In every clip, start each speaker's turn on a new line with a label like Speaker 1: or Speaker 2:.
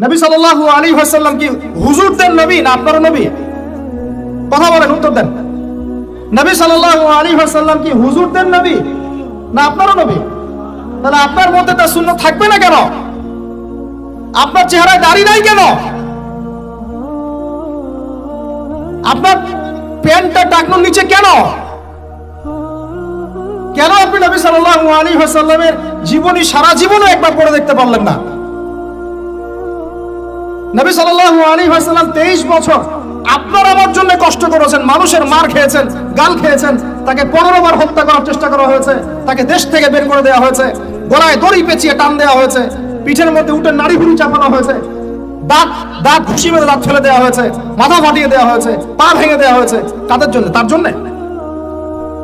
Speaker 1: নবী সাল্লাল্লাহু আলাইহি ওয়াসাল্লাম কি হুজুরদের নবী না আপনারও নবী? কথা বলেন, উত্তর দেন। নবী সাল্লাল্লাহু আলাইহি ওয়াসাল্লাম কি হুজুরদের নবী না আপনারও নবী? তাহলে আপনার মধ্যে তার সুন্নাত থাকবে না কেন? আপনার চেহারায় দাড়ি নাই কেন? আপনার প্যান্টটা টাকনোর নিচে কেন? কেন আপনি নবী সাল্লাল্লাহু আলাইহি ওয়াসাল্লামের জীবনী সারা জীবনও একবার পড়ে দেখতে পারলেন না? নবী সাল্লাল্লাহু আলাইহি ওয়াসাল্লাম 23 বছর আপনার আমার জন্য কষ্ট করেছেন, মানুষের মার খেয়েছেন, গাল খেয়েছেন, তাকে 15 বার হত্যা করার চেষ্টা করা হয়েছে, তাকে দেশ থেকে বের করে দেওয়া হয়েছে, গলায় দড়ি পেঁচিয়ে টান দেওয়া হয়েছে, পিঠের মধ্যে উঠে নাড়ি ভুড়ি চাপানো হয়েছে, দাঁত ঘুষি মেরে দাঁত ফেলে দেওয়া হয়েছে, মাথা ফাটিয়ে দেওয়া হয়েছে, পা ভেঙে দেওয়া হয়েছে। কাদের জন্য? তার জন্য।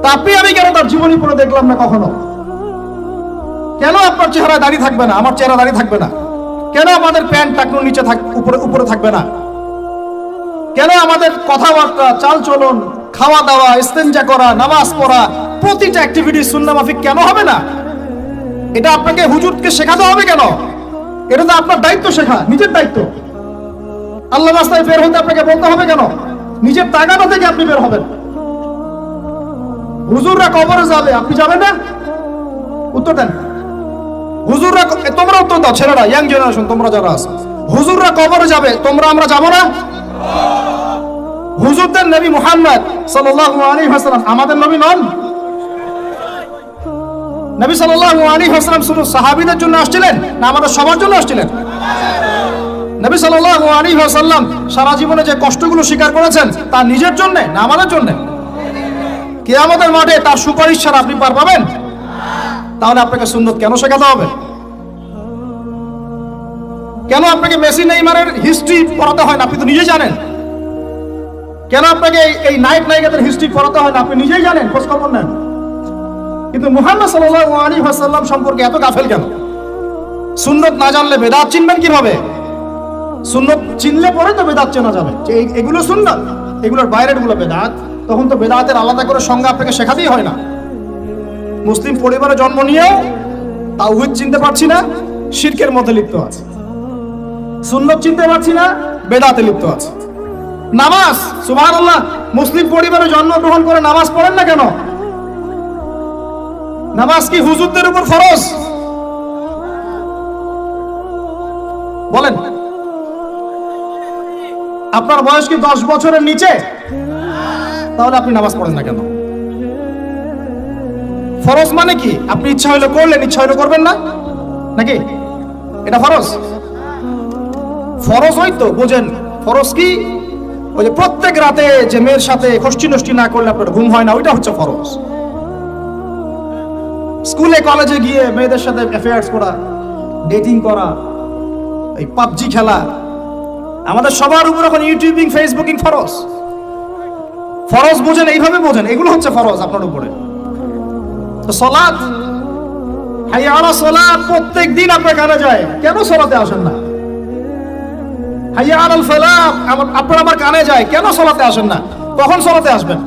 Speaker 1: তা আপনি আমি কেন তার জীবনী পড়ে দেখলাম না কখনো? কেন আপনার চেহারা দাড়ি থাকবে না, আমার চেহারা দাড়ি থাকবে না? কেন আমাদের প্যান্ট টাকনোর নিচে উপরে থাকবে না? কেন আমাদের কথাবার্তা, চাল চলন, খাওয়া দাওয়া, ইস্তেঞ্জা করা, নামাজ পড়া, প্রতিটা অ্যাক্টিভিটি সুন্নাহ মাফিক কেন হবে না? এটা আপনাকে হুজুরকে শেখাতে হবে কেন? এটা তো আপনার দায়িত্ব, শেখা নিজের দায়িত্ব। আল্লাহ রাস্তায় বের হতে আপনাকে বলতে হবে কেন? নিজের তাগাদা থেকে আপনি বের হবেন। হুজুররা কবরে যাবে, আপনি যাবেন না? উত্তর দেন। হুজুররা, তোমরা উত্তর দাও, ছেলেরা, ইয়াং জেনারেশন, তোমরা যারা আছো, হুজুররা কবরে যাবে, তোমরা আমরা যাব না? হুজুরদের নবী মুহাম্মদ সাল্লাল্লাহু আলাইহি ওয়াসাল্লাম আমাদের নবী নন? নবী সাল্লাল্লাহু আলাইহি ওয়াসাল্লাম শুধু সাহাবীদের জন্য আসছিলেন না আমাদের সবার জন্য আসছিলেন? নবী সাল্লাল্লাহু আলাইহি ওয়াসাল্লাম সারা জীবনে যে কষ্টগুলো স্বীকার করেছেন তা নিজের জন্য না আমাদের জন্য? কিয়ামতের মাঠে তার সুপারিশ ছাড়া আপনি পার পাবেন? তাহলে আপনাকে সুন্নাত কেন শেখাতে হবে? কেন আপনাকে মেসি নেইমারের হিস্ট্রি পড়াতে হয় না? আপনি তো নিজেই জানেন। কেন আপনাকে এই নায়িকাদের হিস্ট্রি পড়াতে হয় না? আপনি নিজেই জানেন, খোঁজ খবর নেন। কিন্তু মুহাম্মদ সাল্লাল্লাহু আলাইহি ওয়াসাল্লাম সম্পর্কে এত গাফেল কেন? সুন্নাত না জানলে বেদাত চিনবেন কিভাবে? সুন্নাত চিনলে পরে তো বেদাত চেনা যাবে যে এগুলো সুন্নাত, এগুলোর বাইরের গুলো বেদাত। তখন তো বেদাতের আলাদা করে সংজ্ঞা আপনাকে শেখাতেই হয় না। মুসলিম পরিবারে জন্ম নিয়েও তাওহীদ চিনতে পারছি না, শিরকের মধ্যে লিপ্ত আছে। সুন্নাত চিনতে পারছি না, বেদাতে লিপ্ত আছে। নামাজ, সুবহানাল্লাহ, মুসলিম পরিবারে জন্মগ্রহণ করে নামাজ পড়েন না কেন? নামাজ কি হুজুরদের উপর ফরজ? বলেন। আপনার বয়স কি 10 বছরের নিচে? তাহলে আপনি নামাজ পড়েন না কেন? ফরজ মানে কি? আপনি ইচ্ছা হইলে করলেন, ইচ্ছা হইলে করবেন না, নাকি? এটা ফরজ? ফরজ হয়তো বোঝেন। ফরজ কি? ওই যে প্রত্যেক রাতে যে মেয়ের সাথে খষ্টি নষ্টি না করলে আপনার ঘুম হয় না, ওইটা হচ্ছে ফরজ। স্কুলে কলেজে গিয়ে মেয়েদের সাথে অ্যাফেয়ার্স করা, ডেটিং করা, এই পাবজি খেলা, আমাদের সবার উপর এখন ইউটিউবিং, ফেসবুকিং ফরজ। ফরজ বোঝেন, এইভাবে বোঝেন, এগুলো হচ্ছে ফরজ আপনার উপরে। তো সালাত, হাইয়া আলা সালাত প্রত্যেক দিন আপনার কানে যায়, কেন সালাতে আসেন না? হাইয়া আলাল ফালাহ আপনার আমার কানে যায়, কেন সালাতে আসেন না? কখন সালাতে আসবেন?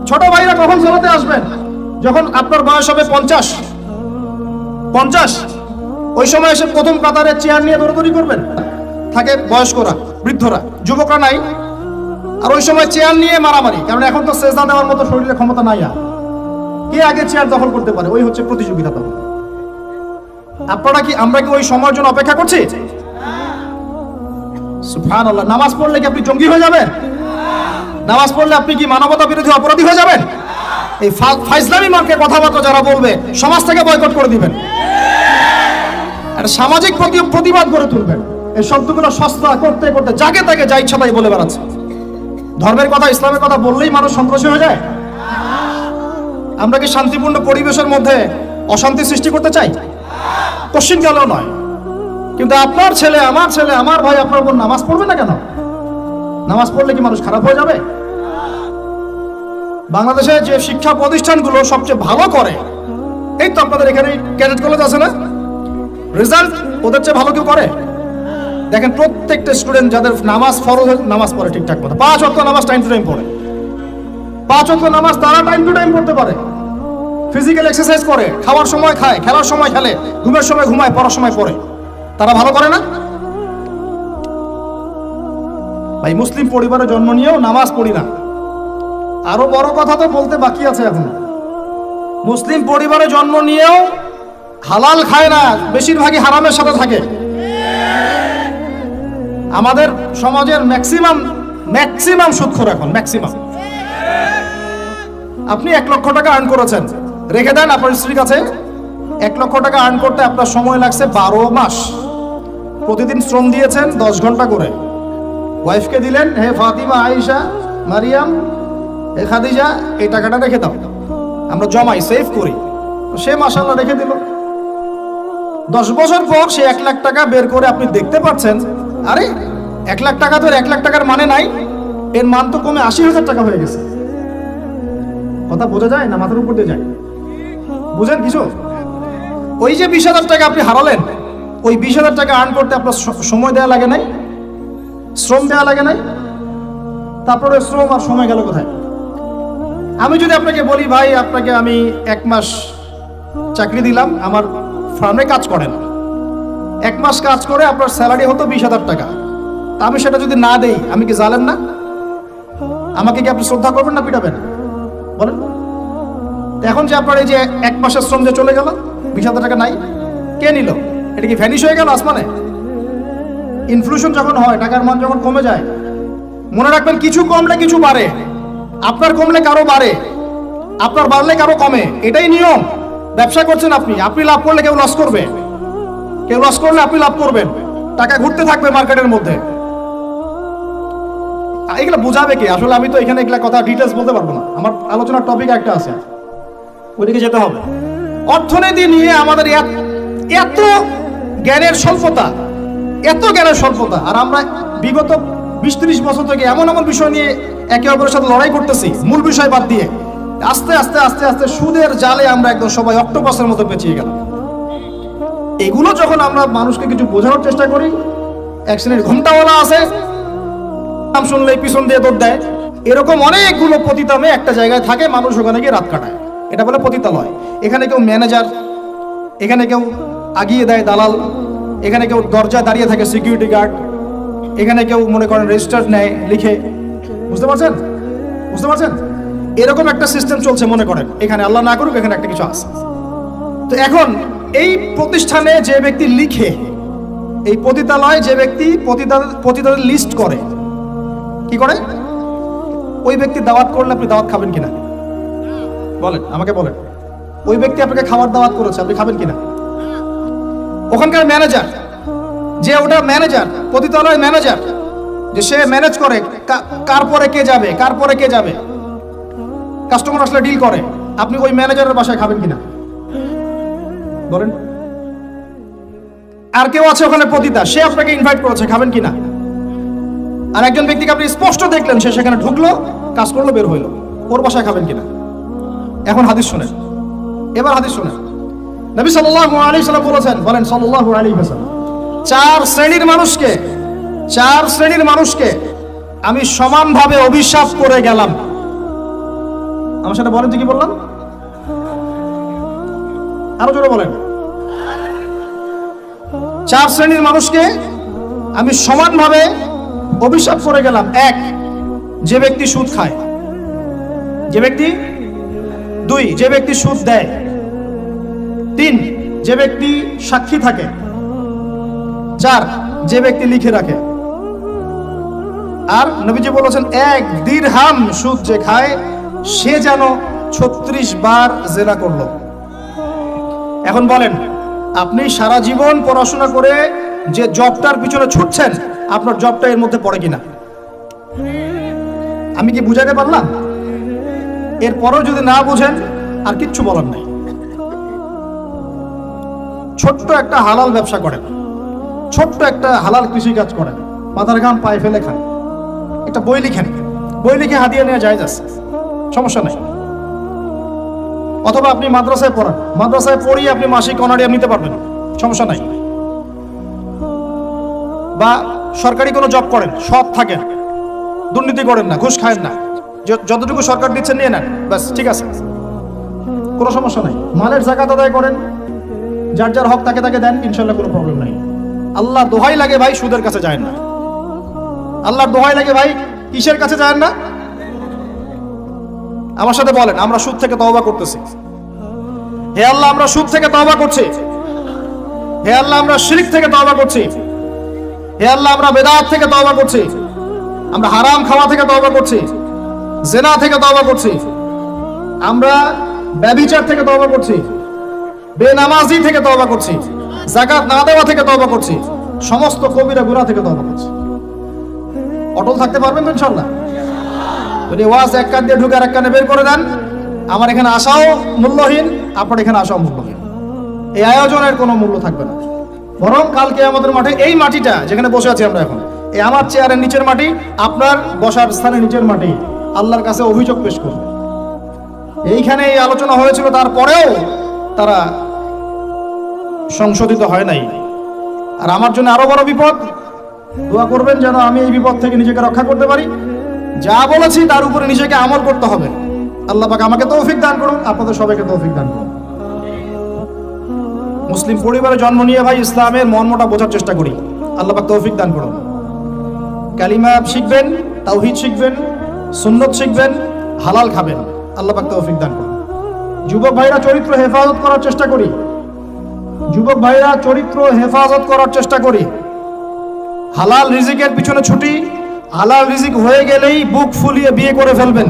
Speaker 1: ছোট ভাইরা কখন সালাতে আসবেন? যখন আপনার বয়স হবে 50, ওই সময় এসে প্রথম কাতারে চেয়ার নিয়ে দৌড়াদৌড়ি করবেন। থাকে বয়স্করা, বৃদ্ধরা, যুবকরা নাই। আর ওই সময় চেয়ার নিয়ে মারামারি, কারণ এখন তো সেজদা দেওয়ার মতো শরীরে ক্ষমতা নাই। আর কে আগে চেয়ার দখল করতে পারে, ওই হচ্ছে প্রতিযোগিতা। তখন আপনারা কি, আমরা কি ওই সময়ের জন্য অপেক্ষা করছি? সুবহানাল্লাহ। নামাজ পড়লে কি আপনি জঙ্গি হয়ে যাবেন? নামাজ পড়লে আপনি কি মানবতা বিরোধী অপরাধী হয়ে যাবেন? এই ফাইজলামি মার্কে কথাবার্তা যারা বলবে, সমাজ থেকে বয়কট করে দিবেন। আর সামাজিক প্রতিবাদ গড়ে তুলবেন। এই শব্দগুলো সস্তা করতে করতে যাকে তাকে যা ইচ্ছা তাই বলে বেড়াচ্ছে। ধর্মের কথা, ইসলামের কথা বললেই মানুষ সন্ত্রাসী হয়ে যায়। আমরা কি শান্তিপূর্ণ পরিবেশের মধ্যে অশান্তি সৃষ্টি করতে চাই? কোশ্চিন গেলেও নয়। কিন্তু আপনার ছেলে, আমার ভাই আপনার বোন নামাজ পড়বে না কেন? নামাজ পড়লে কি মানুষ খারাপ হয়ে যাবে? বাংলাদেশে যে শিক্ষা প্রতিষ্ঠানগুলো সবচেয়ে ভালো করে, এই তো আপনাদের এখানে ক্যাডেট কলেজ আছে না, রেজাল্ট ওদের চেয়ে ভালো কেউ করে? দেখেন প্রত্যেকটা স্টুডেন্ট যাদের নামাজ ফরজ, নামাজ পড়ে ঠিকঠাক মতো, 5 ওয়াক্ত নামাজ টাইম টু টাইম পড়ে। 5 ওয়াক্ত নামাজ তারা টাইম টু টাইম পড়তে পারে। ফিজিক্যাল এক্সারসাইজ করে, খাওয়ার সময় খায়, খেলার সময় খেলে, ঘুমের সময় ঘুমায়, পড়ার সময় পড়ে। তারা ভালো করে না? ভাই মুসলিম পরিবারে জন্ম নিয়েও নামাজ পড়ি না। আরো বড় কথা তো বলতে বাকি আছে এখন। মুসলিম পরিবারে জন্ম নিয়েও হালাল খায় না, বেশিরভাগই হারামের সাথে থাকে। আমাদের সমাজের ম্যাক্সিমাম সুদখোর এখন ম্যাক্সিমাম। আপনি 1 লক্ষ টাকা আর্ন করেছেন, রেখে দেন আপনার স্ত্রীর কাছে। 1 লক্ষ টাকা আর্ন করতে আপনার সময় লাগছে 12 মাস। প্রতিদিন শ্রম দিয়েছেন 10 ঘন্টা করে। ওয়াইফকে দিলেন, হে ফাতিমা, আয়েশা, মারিয়াম, হে খাদিজা, এই টাকাটা রেখে দাও, আমরা জমাই সেভ করি। সে মাশাআল্লাহ রেখে দিল। 10 বছর পর সে 1 লাখ টাকা বের করে আপনি দেখতে পাচ্ছেন, আরে 1 লাখ টাকা তো 1 লাখ টাকার মানে নাই, এর মান তো কমে 80,000 টাকা হয়ে গেছে। কথা বোঝা যায় না? মাথার উপর দিয়ে যায়? বুঝেন কিছু? ওই যে 20,000 টাকা আপনি হারালেন, ওই 20,000 টাকা আর্ন করতে আপনার সময় দেওয়া লাগে নাই, শ্রম দেওয়া লাগে নাই। তারপরে শ্রম আর সময় গেল কোথায়? আমি যদি আপনাকে বলি, ভাই আপনাকে আমি 1 মাস চাকরি দিলাম, আমার ফার্মে কাজ করেন, 1 মাস কাজ করে আপনার স্যালারি হতো 20,000 টাকা, তা আমি সেটা যদি না দেই, আমি কি জালেম না? আমাকে কি আপনি শ্রদ্ধা করবেন না পিটাবেন? বলেন। এখন যে আপনার এই যে 1 মাসের শ্রম যে চলে গেল, 20,000 টাকা নাই, কে নিল? এটা কি ভ্যানিশ হয়ে গেল আসমানে? ইনফ্লেশন যখন হয়, টাকার মান যখন কমে যায়, মনে রাখবেন কিছু কমলে কিছু বাড়ে। আপনার কমলে কারো বাড়ে, আপনার বাড়লে কারো কমে, এটাই নিয়ম। ব্যবসা করছেন আপনি, আপনি লাভ করলে কেউ লস করবে, কেউ লস করলে আপনি লাভ করবেন। টাকা ঘুরতে থাকবে মার্কেটের মধ্যে। এগুলো বোঝাবে কি? আসলে আমি তো এখানে এগুলা কথা ডিটেলস বলতে পারবো না, আমার আলোচনার টপিক একটা আছে, ওইদিকে যেতে হবে। অর্থনীতি নিয়ে আমাদের এত জ্ঞানের স্বল্পতা, এত জ্ঞানের স্বল্পতা, আর আমরা বিগত 20-30 বছর থেকে এমন বিষয় নিয়ে একে অপরের সাথে লড়াই করতেছি, মূল বিষয় বাদ দিয়ে। আস্তে আস্তে আস্তে আস্তে সুদের জালে আমরা একদম সবাই অক্টোপাসের মতো পেঁচিয়ে গেলাম। এগুলো যখন আমরা মানুষকে কিছু বোঝানোর চেষ্টা করি, এক শ্রেণীর ঘুমটাওয়ালা আছে, নাম শুনলে পিছন দিয়ে দৌড় দেয়। এরকম অনেকগুলো পতিতামে একটা জায়গায় থাকে, মানুষ ওখানে গিয়ে রাত কাটায়। এটা বলে পতিতালয়। এখানে কেউ ম্যানেজার, এখানে কেউ আগিয়ে দেয় দালাল, এখানে কেউ দরজায় দাঁড়িয়ে থাকে সিকিউরিটি গার্ড, এখানে কেউ মনে করেন রেজিস্টার নেয় লিখে। বুঝতে পারছেন? বুঝতে পারছেন? এরকম একটা সিস্টেম চলছে মনে করেন। এখানে আল্লাহ না করুক, এখানে একটা কিছু আছে। তো এই প্রতিষ্ঠানে যে ব্যক্তি লিখে, এই পতিতালয় যে ব্যক্তি পতিতাদের লিস্ট করে, কি করে? ওই ব্যক্তি দাওয়াত করলে আপনি দাওয়াত খাবেন কিনা? বলেন, আমাকে বলেন। ওই ব্যক্তি আপনাকে খাবার দাওয়াত করেছে, আপনি খাবেন কিনা? ওখানকার ম্যানেজার, যে ওটা ম্যানেজার, পতিতালয় ম্যানেজার, যে সে ম্যানেজ করে কার পরে কে যাবে, কার পরে কে যাবে, কাস্টমার আসলে ডিল করে, আপনি ওই ম্যানেজারের বাসায় খাবেন কিনা? বলেন। আর কেউ আছে ওখানে পতিতা, সে আপনাকে ইনভাইট করেছে, খাবেন কিনা? আর একজন ব্যক্তিকে আপনি স্পষ্ট দেখলেন, সে সেখানে ঢুকলো, কাজ করলো, বের হইলো, ওর বাসায় খাবেন কিনা? এখন হাদিস শুনেন, এবার হাদিস শুনেন। নবী সাল্লাল্লাহু আলাইহি ওয়াসাল্লাম বলেছেন, বলেন সাল্লাল্লাহু আলাইহি ওয়াসাল্লাম, 4 শ্রেণীর মানুষকে আমি সমানভাবে অভিশাপ করে গেলাম। আমার সাথে বলেন তো কি বললাম? আরো জোরে বলেন। 4 শ্রেণীর মানুষকে আমি সমানভাবে অভিশাপ করে গেলাম। 1, যে ব্যক্তি সুদ খায়, যে ব্যক্তি 2, যে ব্যক্তি সুদ দেয়, 3, যে ব্যক্তি সাক্ষী থাকে, 4, যে ব্যক্তি লিখে রাখে। আর নবীজি বলেছেন, 1 দিরহাম সুদ যে খায়, সে যেন 36 বার জেনা করলো। এখন বলেন, আপনি সারা জীবন পড়াশোনা করে যে জবটার পিছনে ছুটছেন, আপনার জবটা এর মধ্যে পড়ে কিনা? আমি কি বুঝাতে পারলাম? এরপরও যদি না বুঝেন, আর কিচ্ছু বলার নাই। ছোট্ট একটা হালাল ব্যবসা করেন, ছোট্ট একটা হালাল কৃষি কাজ করেন, মাথার ঘাম পায়ে ফেলে খান, একটা বই লিখেন, বই লিখে হাদিয়া নেওয়া যায়, সমস্যা নেই। অথবা আপনি মাদ্রাসায় পড়ান, মাদ্রাসায় পড়িয়ে আপনি মাসিক অনারিয়াম নিতে পারবেন, সমস্যা নাই। বা সরকারি কোনো জব করেন, সৎ থাকেন, দুর্নীতি করেন না, ঘুষ খায়েন না, যতটুকু সরকার দিচ্ছেন নিয়ে নেন, ব্যাস, ঠিক আছে, কোনো সমস্যা নাই। মালের যাকাত আদায় করেন, যার যার হক তাকে তাকে দেন, ইনশাল্লাহ কোনো প্রবলেম নাই। আল্লাহর দোহাই লাগে ভাই, সুদের কাছে যায় না। আল্লাহর দোহাই লাগে ভাই, কিসের কাছে যায় না? আমার সাথে বলেন, আমরা সুদ থেকে তওবা করতেছি। হে আল্লাহ, আমরা সুদ থেকে তওবা করছি। হে আল্লাহ, আমরা শিরক থেকে তওবা করছি। হে আল্লাহ, আমরা বেদাত থেকে তওবা করছি। আমরা হারাম খাওয়া থেকে তওবা করছি, জিনা থেকে তওবা করছি, আমরা ব্যভিচার থেকে তওবা করছি, বেনামাজি থেকে তওবা করছি, যাকাত না দেওয়া থেকে তওবা করছি, সমস্ত কবিরা গুনাহ থেকে তওবা করছি। অটল থাকতে পারবেন তো ইনশাআল্লাহ? যদি ওয়াজ এক কান দিয়ে ঢুকে আর এক কানে বের করে দেন, আমার এখানে আসাও মূল্যহীন, আপনার এখানে আসাও মূল্যহীন। এই আয়োজনের কোনো মূল্য থাকবে না। বরং কালকে আমাদের মাঠে এই মাটিটা যেখানে বসে আছি আমরা এখন, এই আমার চেয়ারের নিচের মাটি, আপনার বসার স্থানের নিচের মাটি আল্লাহর কাছে অভিযোগ পেশ করবে। এইখানে এই আলোচনা হয়েছিল, তারপরেও তারা সংশোধিত হয় নাই। আর আমার জন্য আরো বড় বিপদ। দোয়া করবেন যেন আমি এই বিপদ থেকে নিজেকে রক্ষা করতে পারি। যা বলেছি তার উপরে নিজেকে আমল করতে হবে। আল্লাহ পাক আমাকে তৌফিক দান করুন, আপনাদের সবাইকে তৌফিক দান করুন। মুসলিম পরিবারে জন্ম নিয়ে ভাই ইসলামের মর্মটা বোঝার চেষ্টা করি। আল্লাহ পাক তৌফিক দান করুন। কালিমা শিখবেন, তাওহীদ শিখবেন, সুন্নত শিখবেন, হালাল খাবেন। আল্লাহ পাক তৌফিক দান করুন। যুবক ভাইরা চরিত্র হেফাজত করার চেষ্টা করি। যুবক ভাইরা চরিত্র হেফাজত করার চেষ্টা করি। হালাল রিজিকের পিছনে ছুটি। হালাল রিজিক হয়ে গেলেই বুক ফুলিয়ে বিয়ে করে ফেলবেন।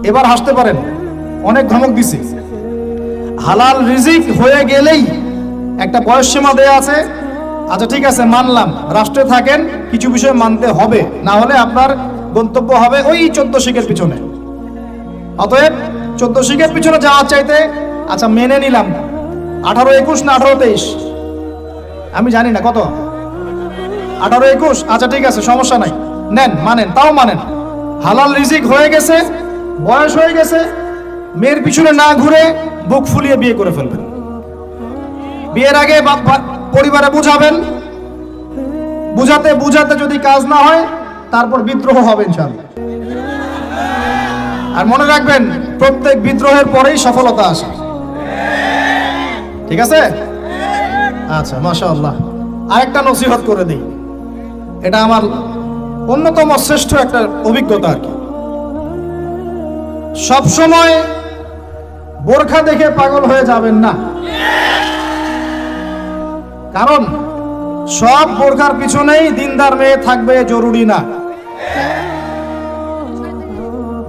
Speaker 1: এবার হাসতে পারেন, অনেক ধমক দিছি। হালাল রিজিক হয়ে গেলেই একটা বয়স সীমা দেয়া আছে। আচ্ছা ঠিক আছে, মানলাম, রাষ্ট্রে থাকেন, কিছু বিষয় মানতে হবে, না হলে আপনার গন্তব্য হবে ওই 14 শিখের পিছনে। অতএব 14 শিখের পিছনে যাওয়ার চাইতে, আচ্ছা মেনে নিলাম 18-21 না 18-23, আমি জানি না কত, 18-21, আচ্ছা ঠিক আছে, সমস্যা নাই, নেন, মানেন, তাও মানেন। হালাল রিজিক হয়ে গেছে, বয়স হয়ে গেছে, মেয়ের পিছনে না ঘুরে বুক ফুলিয়ে বিয়ে করে ফেলবেন। বিয়ের আগে পরিবারে বুঝাবেন, বুঝাতে বুঝাতে যদি কাজ না হয় তারপর বিদ্রোহ হবে ইনশাআল্লাহ। আর মনে রাখবেন, প্রত্যেক বিদ্রোহের পরেই সফলতা আসে। ঠিক আছে? আচ্ছা, মাশাআল্লাহ। আরেকটা নসিহত করে দিই, এটা আমার অন্যতম শ্রেষ্ঠ একটা অভিজ্ঞতা আর কি। সবসময় বোরখা দেখে পাগল হয়ে যাবেন না, কারণ সব বোরখার পিছনেই দিনদার মেয়ে থাকবে জরুরি না।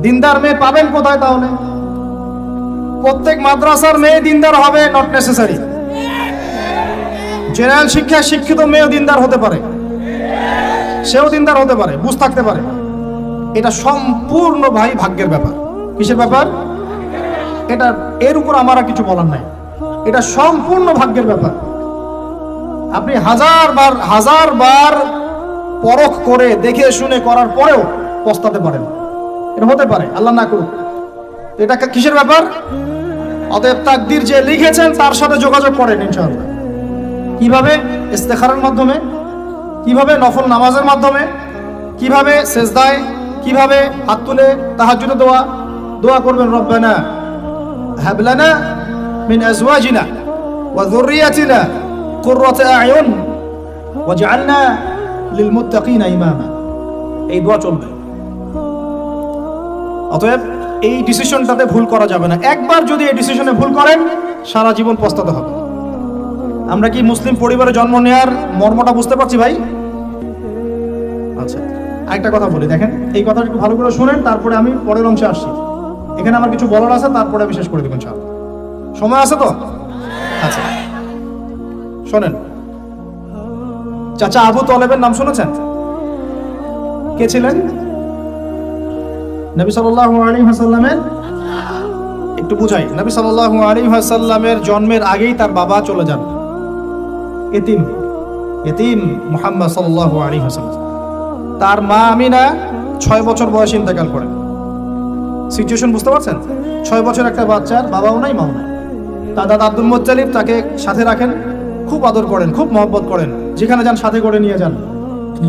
Speaker 1: দিনদার মেয়ে পাবেন কোথায় তাহলে? প্রত্যেক মাদ্রাসার মেয়ে দিনদার হবে নট নেসেসারি। জেনারেল শিক্ষায় শিক্ষিত মেয়েও দিনদার হতে পারে, সেও দিনদার হতে পারে, বুঝ থাকতে পারে। এটা সম্পূর্ণ ভাই ভাগ্যের ব্যাপার। কিসের ব্যাপার? এটা, এর উপর আমার আর কিছু বলার নাই। এটা সম্পূর্ণ ভাগ্যের ব্যাপার। আপনি হাজার বার পরখ করে দেখে শুনে করার পরেও পস্তাতে পারেন। এটা হতে পারে, আল্লাহ না করুক। এটা কিসের ব্যাপার? অতএব তাকদীর যে লিখেছেন তার সাথে যোগাযোগ করেন ইনশাআল্লাহ। কিভাবে? ইস্তেখারার মাধ্যমে, কিভাবে নফল নামাজের মাধ্যমে, কিভাবে সেজদায়, কিভাবে হাত তুলে তাহাজ্জুদে দোয়া করবেন, রব্বানা হাব লানা মিন আজওয়াজিনা ওয়া যুররিয়াতিনা কুররাতা আয়ুন ওয়াজআলনা লিল মুত্তাকিনা ইমামা। এই দোয়া চলবে। অতএব এই ডিসিশনটাতে ভুল করা যাবে না। একবার যদি এই ডিসিশনে ভুল করেন, সারা জীবন পস্তাতে হবে। আমরা কি মুসলিম পরিবারে জন্ম নেওয়ার মর্মটা বুঝতে পারছি ভাই? আচ্ছা, আরেকটা কথা বলি, দেখেন, এই কথাটা একটু ভালো করে শুনেন, তারপরে আমি পরের অংশে আসছি। এখানে আমার কিছু বলার আছে, তারপরে আমি শেষ করে দেবেন। সময় আছে তো? আচ্ছা, শোনেন। চাচা আবু তালেবের নাম শুনেছেন? কে ছিলেন? নবী সাল্লাল্লাহু আলাইহি ওয়াসাল্লামের, একটু বুঝাই, নবী সাল্লাল্লাহু আলাইহি ওয়াসাল্লামের জন্মের আগেই তার বাবা চলে যান, এতিম মুহাম্মদ সাল্লাল্লাহু আলাইহি ওয়াসাল্লাম। তার মা আমিনা 6 বছর বয়সে ইন্তেকাল করেন। সিচুয়েশন বুঝতে পারছেন? 6 বছর একটা বাচ্চার বাবাও নাই, মাও নাই। তার দাদা আব্দুল মুত্তালিব তাকে সাথে রাখেন, খুব আদর করেন, খুব মহব্বত করেন, যেখানে যান সাথে করে নিয়ে যান।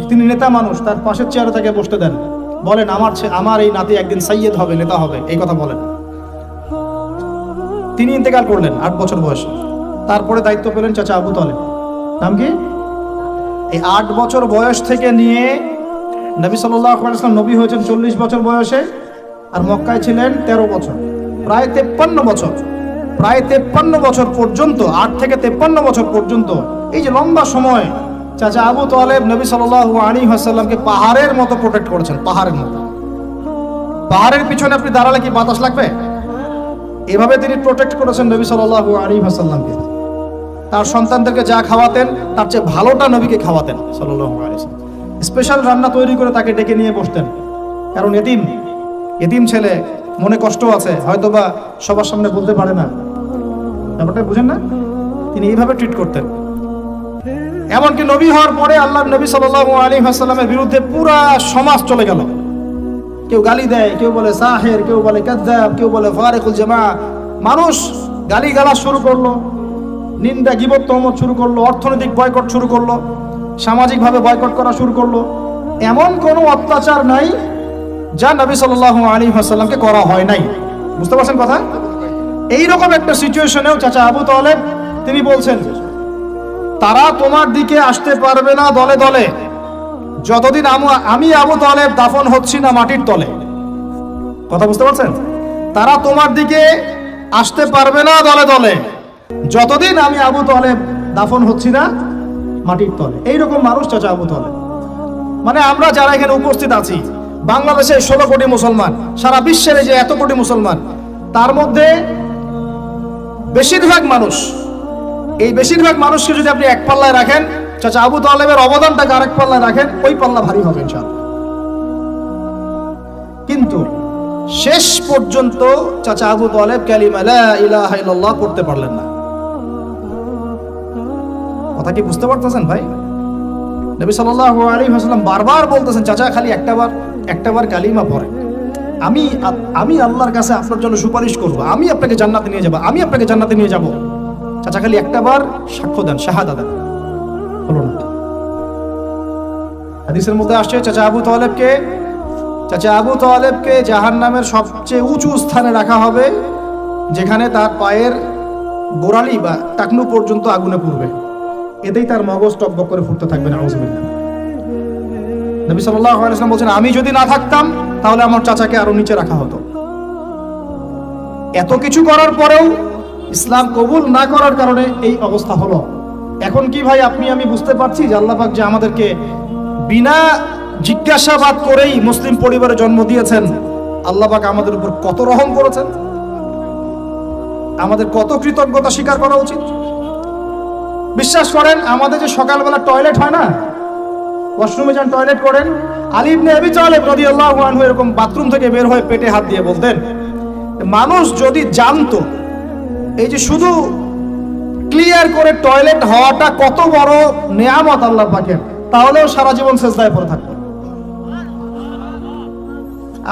Speaker 1: তিনি নেতা মানুষ, তার পাশের চেয়ারে তাকে বসতে দেন, বলেন আমার এই নাতি একদিন সাইয়্যেদ হবে, নেতা হবে, এই কথা বলেন। তিনি ইন্তেকাল করলেন 8 বছর বয়সে। তারপরে দায়িত্ব পেলেন চাচা আবু তালেব। নাম কি? এই 8 বছর বয়স থেকে নিয়ে নবী সাল্লাল্লাহু আলাইহি ওয়াসাল্লাম নবী হয়েছেন 40 বছর বয়সে, আর মক্কায় ছিলেন 13 বছর, প্রায় 53 বছর। প্রায় 53 বছর পর্যন্ত, 8 থেকে 53 বছর পর্যন্ত এই যে লম্বা সময় চাচা আবু তালেব নবী সাল্লাল্লাহু আলাইহি ওয়াসাল্লামকে পাহাড়ের মতো প্রোটেক্ট করেছেন, পাহাড়ের মতো। পাহাড়ের পিছনে আপনি দাঁড়ালে কি বাতাস লাগবে? এভাবে তিনি প্রোটেক্ট করেছেন নবী সাল্লাল্লাহু আলাইহি ওয়াসাল্লামকে। তার সন্তানদেরকে যা খাওয়াতেন তার চেয়ে ভালোটা নবীকে খাওয়াতেন সাল্লাল্লাহু আলাইহি ওয়াসাল্লাম। স্পেশাল রান্না তৈরি করে তাকে ডেকে নিয়ে বসতেন, কারণ এতিম ছেলে, মনে কষ্ট আছে, হয়তোবা সবার সামনে বলতে পারে না, ব্যাপারটা বুঝেন না? তিনি এইভাবে ট্রিট করতেন। এমনকি নবী হওয়ার পরে আল্লাহর নবী সাল্লাল্লাহু আলাইহি ওয়াসাল্লামের বিরুদ্ধে পুরা সমাজ চলে গেল। কেউ গালি দেয়, কেউ বলে সাহের, কেউ বলে কাযযাব, কেউ বলে ফারিকুল জামা। মানুষ গালিগালাজ শুরু করলো, নিন্দা গীবত তহমত শুরু করলো, অর্থনৈতিক বয়কট শুরু করলো, সামাজিকভাবে বয়কট করা শুরু করলো। এমন কোনো অত্যাচার নাই যা নবী সাল্লাল্লাহু আলাইহি ওয়াসাল্লামকে করা হয় নাই। বুঝতে পারছেন কথা? এইরকম একটা সিচুয়েশনেও চাচা আবু তালেব তিনি বলছেন, তারা তোমার দিকে আসতে পারবে না দলে দলে যতদিন আমি আবু তালেব দাফন হচ্ছি না মাটির তলে। কথা বুঝতে পারছেন? তারা তোমার দিকে আসতে পারবে না দলে দলে যতদিন আমি আবু তালেব দাফন হচ্ছি না মাটির তলে। এইরকম মানুষ চাচা আবু তালেব। মানে আমরা যারা এখানে উপস্থিত আছি, বাংলাদেশে 16 কোটি মুসলমান, সারা বিশ্বের যে এত কোটি মুসলমান, তার মধ্যে বেশিরভাগ মানুষকে যদি আপনি এক পাল্লায় রাখেন, চাচা আবু তালেবের অবদানটাকে আরেক পাল্লায় রাখেন, ওই পাল্লা ভারী হবে ইনশাআল্লাহ। কিন্তু শেষ পর্যন্ত চাচা আবু তালেব কালিমা লা ইলাহা ইল্লাল্লাহ পড়তে পারলেন না। কথা কি বুঝতে পারতেছেন ভাই? নবী সাল্লাল্লাহু আলাইহি ওয়াসাল্লাম বারবার বলতেছেন, চাচা খালি একটাবার কালিমা পড়েন, আমি আল্লাহর কাছে আপনার জন্য সুপারিশ করব, আমি আপনাকে জান্নাতে নিয়ে যাব, চাচা খালি একটাবার সাক্ষ্য দেন, শাহাদা দেন। হলো না। হাদিসের মধ্যে আসছে চাচা আবু তালেবকে জাহান্নামের সবচেয়ে উঁচু স্থানে রাখা হবে, যেখানে তার পায়ের গোড়ালি বা টাকনু পর্যন্ত আগুনে পুড়বে, এতেই তার মগজ টকবক করে ফুটতে থাকবে। নাউযুবিল্লাহ। নবী সাল্লাল্লাহু আলাইহি ওয়াসাল্লাম বলেন, আমি যদি না থাকতাম তাহলে আমার চাচাকে আরো নিচে রাখা হতো। এত কিছু করার পরেও ইসলাম কবুল না করার কারণে এই অবস্থা হলো। এখন কি ভাই আমি বুঝতে পারছি যে আল্লাহ পাক যে আমাদেরকে বিনা জিজ্ঞাসাবাদ করেই মুসলিম পরিবারে জন্ম দিয়েছেন, আল্লাহ পাক আমাদের উপর কত রহম করেছেন, আমাদের কত কৃতজ্ঞতা স্বীকার করা উচিত। বিশ্বাস করেন, আমাদের যে সকালবেলা টয়লেট হয় না, ওয়াশরুমে যান টয়লেট করেন, আলী ইবনে আবি তালেব রাদিয়াল্লাহু আনহু এরকম বাথরুম থেকে বের হয়ে পেটে হাত দিয়ে বলতেন, মানুষ যদি জানতো এই যে শুধু ক্লিয়ার করে টয়লেট হওয়াটা কত বড় নেয়ামত আল্লাহ পাকের, তাহলেও সারা জীবন সেজদায় পড়ে থাকতো।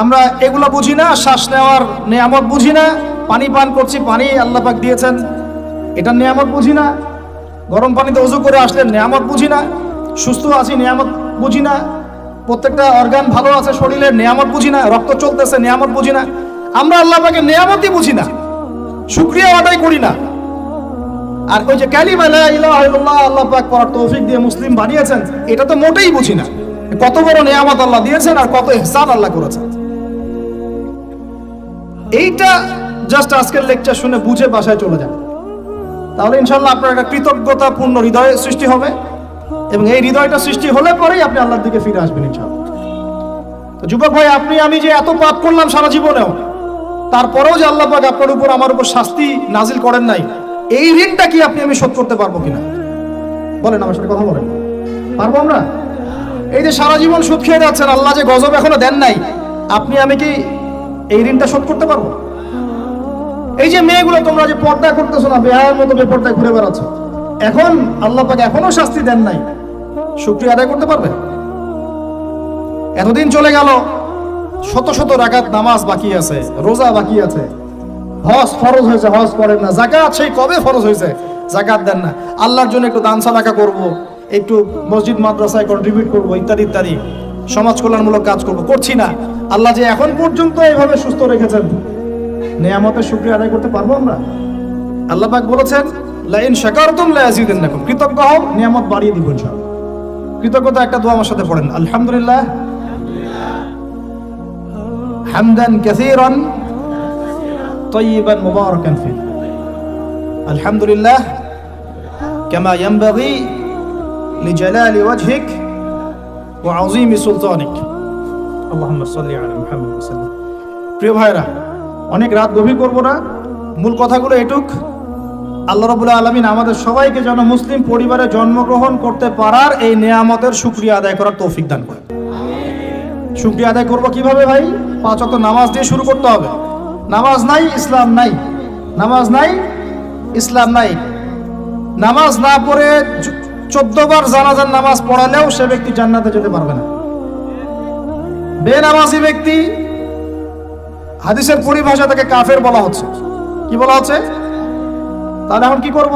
Speaker 1: আমরা এগুলা বুঝি না, শ্বাস নেওয়ার নেয়ামত বুঝি না, পানি পান করছি, পানি আল্লাহ পাক দিয়েছেন, এটা নেয়ামত বুঝি না, গরম পানিতে ওযু করে আসলে নেয়ামত বুঝি না, সুস্থ আছি নেয়ামত বুঝি না, প্রত্যেকটা অর্গান ভালো আছে শরীরের নেয়ামত বুঝি না, রক্ত চলতেছে নেয়ামত বুঝি না। আমরা আল্লাহ পাকের নেয়ামতই বুঝি না, শুকরিয়া আদায় করি না। আর ওই যে কালিমা লা ইলাহা ইল্লাল্লাহ আল্লাহ পাক পড়ার তৌফিক দিয়ে মুসলিম বানিয়েছেন, এটা তো মোটেই বুঝি না। কত বড় নেয়ামত আল্লাহ দিয়েছেন আর কত ইহসান আল্লাহ করেছেন। এইটা জাস্ট আজকের লেকচার শুনে বুঝে বাসায় চলে যান, তাহলে ইনশাআল্লাহ আপনার একটা কৃতজ্ঞতাপূর্ণ হৃদয় সৃষ্টি হবে, এবং এই হৃদয়টা সৃষ্টি হলে পরেই আপনি আল্লাহর দিকে ফিরে আসবেন ইনশাআল্লাহ। তো যুবক ভাই, আমি যে এত পাপ করলাম সারা জীবনেও, তারপরেও যে আল্লাহ পাক আপনার উপর আমার উপর শাস্তি নাজিল করেন নাই, এই ঋণটা কি আমি শোধ করতে পারবো কিনা? বলেন, আমার সাথে কথা বলেন, পারবো আমরা? এই যে সারা জীবন সুদ খেয়ে যাচ্ছেন, আল্লাহ যে গজব এখনো দেন নাই, আমি কি এই ঋণটা শোধ করতে পারবো? এই যে মেয়েগুলো তোমরা যে পর্দা করতেছো না, বেহায়ার মতো বেপর্দায় ঘুরে বেড়াচ্ছ, এখন আল্লাহ পাক এখনো শাস্তি দেন নাই, শুকরিয়া আদায় করতে পারবে? এতদিন চলে গেল, শত শত রাকাত নামাজ বাকি আছে, রোজা বাকি আছে, হজ ফরজ হয়েছে, হজ করেন না, যাকাত সেই কবে ফরজ হয়েছে, যাকাত দেন না, আল্লাহর জন্য একটু দান সাদাকা করব, একটু মসজিদ মাদ্রাসায় কন্ট্রিবিউট করব, ইত্যাদি ইত্যাদি সমাজ কল্যাণমূলক কাজ করব, করছি না। আল্লাহ যে এখন পর্যন্ত এইভাবে সুস্থ রেখেছেন, নেয়ামতের শুকরিয়া আদায় করতে পারবো আমরা? আল্লাহ পাক বলেছেন, লা ইন শাকারতুম লা ইয়াজিদান্নাকুম, কৃতজ্ঞ হও নিয়ামত বাড়িয়ে দিব ইনশাআল্লাহ। কৃতজ্ঞতা একটা দোয়া আমার সাথে পড়েন, আলহামদুলিল্লাহ হামদান কাসীরান তাইয়িবান মুবারাকান ফি, আলহামদুলিল্লাহ কামা ইয়ানবাগি লিজালালি ওয়াজহিক ওয়া আযীমি সুলতানিক, আল্লাহুম্মা সাল্লি আলা মুহাম্মাদ ওয়া সাল্লাম। প্রিয় ভাইরা, অনেক রাত গভীর করব না, মূল কথাগুলো এটুক। আল্লাহ রাব্বুল আলামিন আমাদের সবাইকে যেন মুসলিম পরিবারে জন্মগ্রহণ করতে পারার এই নিয়ামতের শুকরিয়া আদায় করার তৌফিক দান করেন। শুকরিয়া আদায় করব কিভাবে ভাই? 5 ওয়াক্ত নামাজ দিয়ে শুরু করতে হবে। নামাজ নাই ইসলাম নাই, নামাজ নাই ইসলাম নাই। নামাজ না পড়ে 14 বার জানাজার নামাজ পড়ালেও সে ব্যক্তি জান্নাতে যেতে পারবে না। বেনামাজি ব্যক্তি, হাদিসের পরিভাষা তাকে কাফের বলা হচ্ছে। কি বলা হচ্ছে? তাহলে এখন কি করব?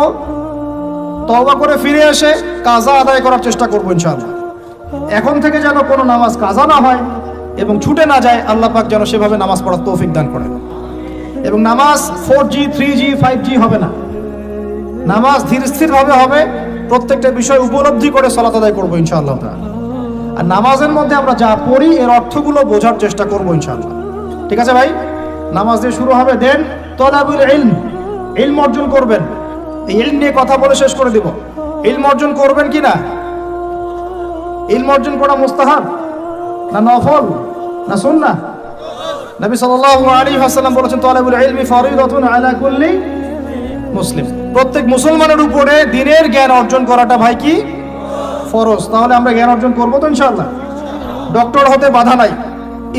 Speaker 1: তওবা করে ফিরে এসে কাজা আদায় করার চেষ্টা করব ইনশাআল্লাহ। এখন থেকে যেন কোনো নামাজ কাজা না হয় এবং ছুটে না যায়, আল্লাহ পাক যেন সেভাবে নামাজ পড়ার তৌফিক দান করেন। এবং নামাজ 4G 3G 5G হবে না, নামাজ ধীর স্থির ভাবে হবে। প্রত্যেকটা বিষয় উপলব্ধি করে সালাত আদায় করবো ইনশাআল্লাহ তাআলা। আর নামাজের মধ্যে আমরা যা পড়ি এর অর্থগুলো বোঝার চেষ্টা করবো ইনশাআল্লাহ। ঠিক আছে ভাই? নামাজ দিয়ে শুরু হবে, দেন তলাবুল ইলম, ইলম অর্জন করবেন। এই ইলম নিয়ে কথা বলে শেষ করে দিব। ইলম অর্জন করবেন কি না? ইলম অর্জন করা মুস্তাহাব না নফল না সুন্নাহ? নবী সাল্লাল্লাহু আলাইহি ওয়াসাল্লাম বলেছেন, তলাবুল ইলমি ফরিদাতুন আলা কুল্লি মুসলিম। প্রত্যেক মুসলমানের উপরে দ্বীনের জ্ঞান অর্জন করাটা ভাই কি? ফরজ। তাহলে আমরা জ্ঞান অর্জন করবো তো ইনশাআল্লাহ। ডক্টর হতে বাধা নাই,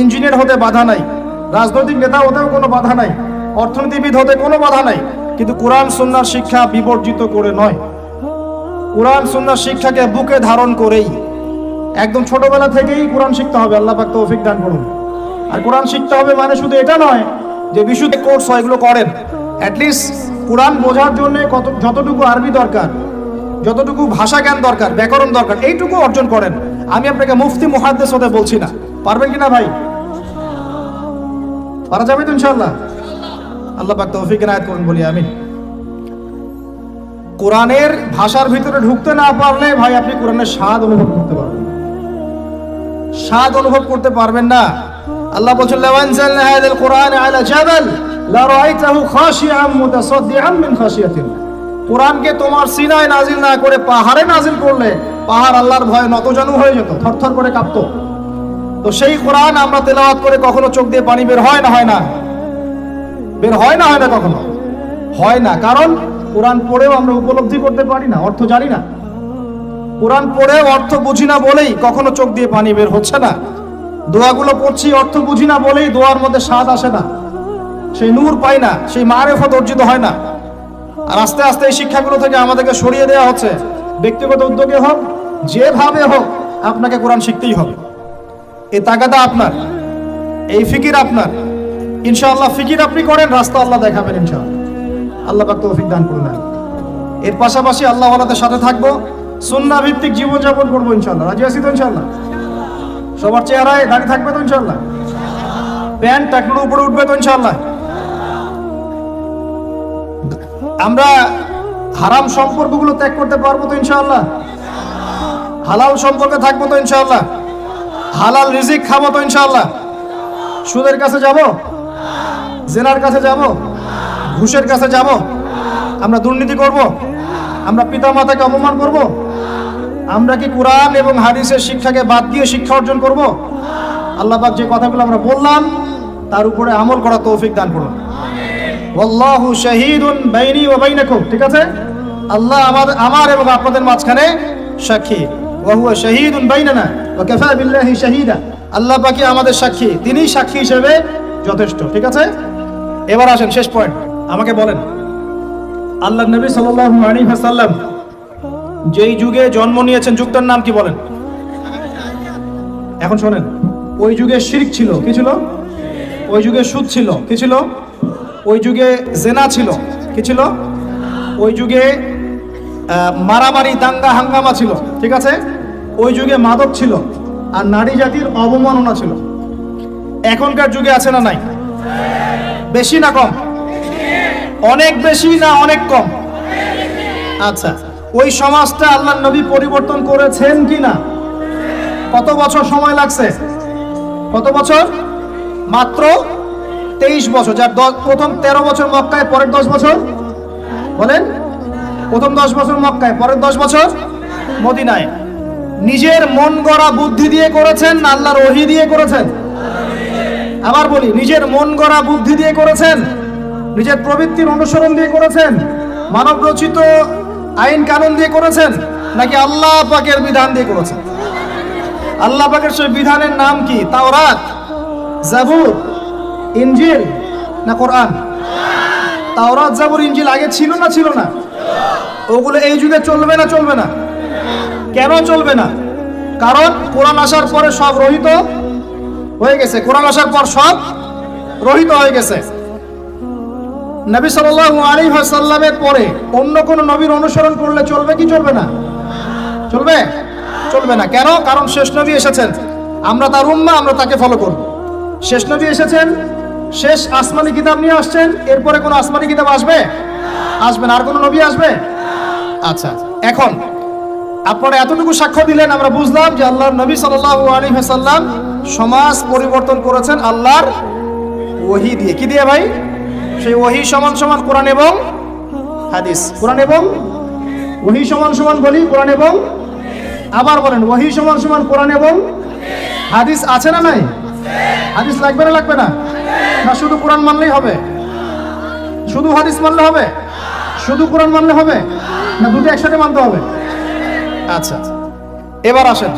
Speaker 1: ইঞ্জিনিয়ার হতে বাধা নাই, রাজনৈতিক নেতা হতেও কোনো বাধা নাই, অর্থনীতিবিদ হতে কোনো বাধা নাই, কিন্তু কোরআন সুন্নাহর শিক্ষা বিবর্জিত করে নয়। কোরআন সুন্নাহর শিক্ষাকে বুকে ধারণ করেই একদম ছোটবেলা থেকেই কোরআন শিখতে হবে। আল্লাহ পাক তৌফিক দান করুন। আর কোরআন শিখতে হবে মানে শুধু এটা নয় যে বিশুদ্ধ কোর্স হয়, এগুলো করেন। অ্যাটলিস্ট কোরআন বোঝার জন্য যতটুকু আরবি দরকার, যতটুকু ভাষা জ্ঞান দরকার, ব্যাকরণ দরকার, এইটুকু অর্জন করেন। আমি আপনাকে মুফতি মুহাদ্দিস হতে বলছি না। পারবেন কিনা ভাই? পারা যাবে তো ইনশাআল্লাহ। আল্লাহ পাক তৌফিক এনায়েত করুন, বলি আমিন। কোরআনের ভাষার ভিতরে ঢুকতে না পারলে ভাই আপনি কোরআনের স্বাদ অনুভব করতে পারবেন না, স্বাদ অনুভব করতে পারবেন না। আল্লাহ বলছেন, লাউ আনজালনা হাযাল কুরআন আলা জাবাল লা রাআইতাহু খাশিআম মুতাসাদ্দিআম মিন খাশিয়াতিল্লাহ। কোরআনকে তোমার সিনায় নাজিল না করে পাহাড়ে নাজিল করলে পাহাড় আল্লাহর ভয়ে নতজানু হয়ে যেত, থরথর করে কাঁপতো। তো সেই কোরআন আমরা তেলাওয়াত করে কখনো চোখ দিয়ে পানি বের হয় না? হয় না? বের হয় না? হয় না? কখনো হয় না। কারণ কোরআন পড়েও আমরা উপলব্ধি করতে পারি না, অর্থ জানি না। কোরআন পড়েও অর্থ বুঝি না বলেই কখনো চোখ দিয়ে পানি বের হচ্ছে না। দোয়াগুলো পড়ছি, অর্থ বুঝি না বলেই দোয়ার মধ্যে স্বাদ আসে না, সেই নূর পাই না, সেই মারেফত অর্জিত হয় না। আর আস্তে আস্তে এই শিক্ষাগুলো থেকে আমাদেরকে সরিয়ে দেওয়া হচ্ছে। ব্যক্তিগত উদ্যোগে হোক, যেভাবে হোক, আপনাকে কোরআন শিখতেই হবে। এই তাগাদা আপনার, এই ফিকির আপনার। ইনশাআল্লাহ ফিকির আপনি করেন, রাস্তা আল্লাহ দেখাবেন ইনশাআল্লাহ। আল্লাহ পাক তৌফিক দান করুন। এর পাশাপাশি আল্লাহ ওয়ালাদের সাথে থাকবো, সুন্নাহ ভিত্তিক জীবনযাপন করবো ইনশাআল্লাহ। রাজি আছি তো ইনশাআল্লাহ? সবার চেহারায় দাড়ি থাকবে তো ইনশাআল্লাহ? প্যান্ট টাকনুর উপরে উঠবে তো ইনশাআল্লাহ? আমরা হারাম সম্পর্কগুলো ত্যাগ করতে পারবো তো ইনশাআল্লাহ? হালাল সম্পর্কে থাকবো তো ইনশাআল্লাহ? হালাল রিজিক খাবো তো ইনশাআল্লাহ? সুদের কাছে যাব? জেনার কাছে যাব? ঘুষের কাছে যাব? আমরা দুর্নীতি করব? আমরা পিতামাতাকে অপমান করব? আমরা কি কোরআন এবং হাদিসের শিক্ষাকে বাদ দিয়ে শিক্ষা অর্জন করব? আল্লাহ পাক যে কথাগুলো আমরা বললাম তার উপরে আমল করা তৌফিক দান করুন। ওয়াল্লাহু শাহীদুন বাইনি ওয়া বাইনাকুম। ঠিক আছে? আল্লাহ আমার এবং আপনাদের মাঝখানে সাক্ষী। ওয়া হুয়া শাহীদুন বাইনানা ওয়া কাফা বিল্লাহি শাহীদা। আল্লাহ পাকই আমাদের সাক্ষী, তিনিই সাক্ষী হিসেবে যথেষ্ট। ঠিক আছে? এবার আসেন শেষ পয়েন্ট। আমাকে বলেন, আল্লাহর নবী সাল্লাল্লাহু আলাইহি ওয়াসাল্লাম যেই যুগে জন্ম নিয়েছেন, যুগটার নাম কি বলেন? এখন শোনেন, ওই যুগে শিরক ছিল। কি ছিল? ওই যুগে সুদ ছিল। কি ছিল? ওই যুগে জেনা ছিল। কি ছিল? ওই যুগে মারামারি দাঙ্গা হাঙ্গামা ছিল। ঠিক আছে? ওই যুগে মাদক ছিল আর নারী জাতির অবমাননা ছিল। এখনকার যুগে আছে না নাই? বেশি না কম? অনেক বেশি না অনেক কম? আচ্ছা, ওই সমাজটা আল্লাহর নবী পরিবর্তন করেছেন কিনা? কত বছর সময় লাগছে? কত বছর? মাত্র 23 বছর। যার প্রথম 13 বছর মক্কায়, পরের 10 বছর বলেন, প্রথম 10 বছর মক্কায়, পরের 10 বছর মদিনায়। নিজের মন গড়া বুদ্ধি দিয়ে করেছেন না আল্লাহর ওহী দিয়ে করেছেন? আবার বলি, নিজের মন গড়া বুদ্ধি দিয়ে করেছেন, নিজের প্রবৃত্তির অনুসরণ দিয়ে করেছেন, মানব রচিত আইন কানুন দিয়ে করেছেন, নাকি আল্লাহ পাকের বিধান দিয়ে করেছেন? আল্লাহ পাকের সেই বিধানের নাম কি? তাওরাত, জাবুর, ইনজিল না কোরআন? তাওরাত, জাবুর, ইনজিল আগে ছিল না ছিল না? ওগুলো এই যুগে চলবে না চলবে না? কেন চলবে না? কারণ কোরআন আসার পরে সব রহিত হয়ে গেছে। কোরআন আসার পর সব রহিত হয়ে গেছে। নবী সাল্লাল্লাহু আলাইহি ওয়াসাল্লামের পরে অন্য কোন নবীর অনুসরণ করলে চলবে কি চলবে না? চলবে? চলবে না। কেন? কারণ শেষ নবী এসেছেন, আমরা তার উম্মাহ, আমরা তাকে ফলো করব। শেষ নবী এসেছেন, শেষ আসমানি কিতাব নিয়ে আসছেন, এরপরে কোন আসমানি কিতাব আসবে? আসবে না। আর কোন নবী আসবে? আচ্ছা, এখন আপনারা এতটুকু সাক্ষ্য দিলেন, আমরা বুঝলাম যে আল্লাহর নবী সাল্লাল্লাহু আলাইহি ওয়াসাল্লাম সমাজ পরিবর্তন করেছেন আল্লাহর ওহী দিয়ে। কি দিয়ে ভাই? সেই ওহী সমান সমান কোরআন এবং হাদিস। কোরআন এবং ওহী সমান সমান বলি কোরআন এবং, আবার বলেন ওহী সমান সমান কোরআন এবং হাদিস। আছে না নাই? হাদিস লাগবে না লাগবে না? না শুধু কোরআন মানলেই হবে? শুধু হাদিস মানলে হবে? শুধু কোরআন মানলে হবে না দুটো একসাথে মানতে হবে? আচ্ছা, এবার আসেন,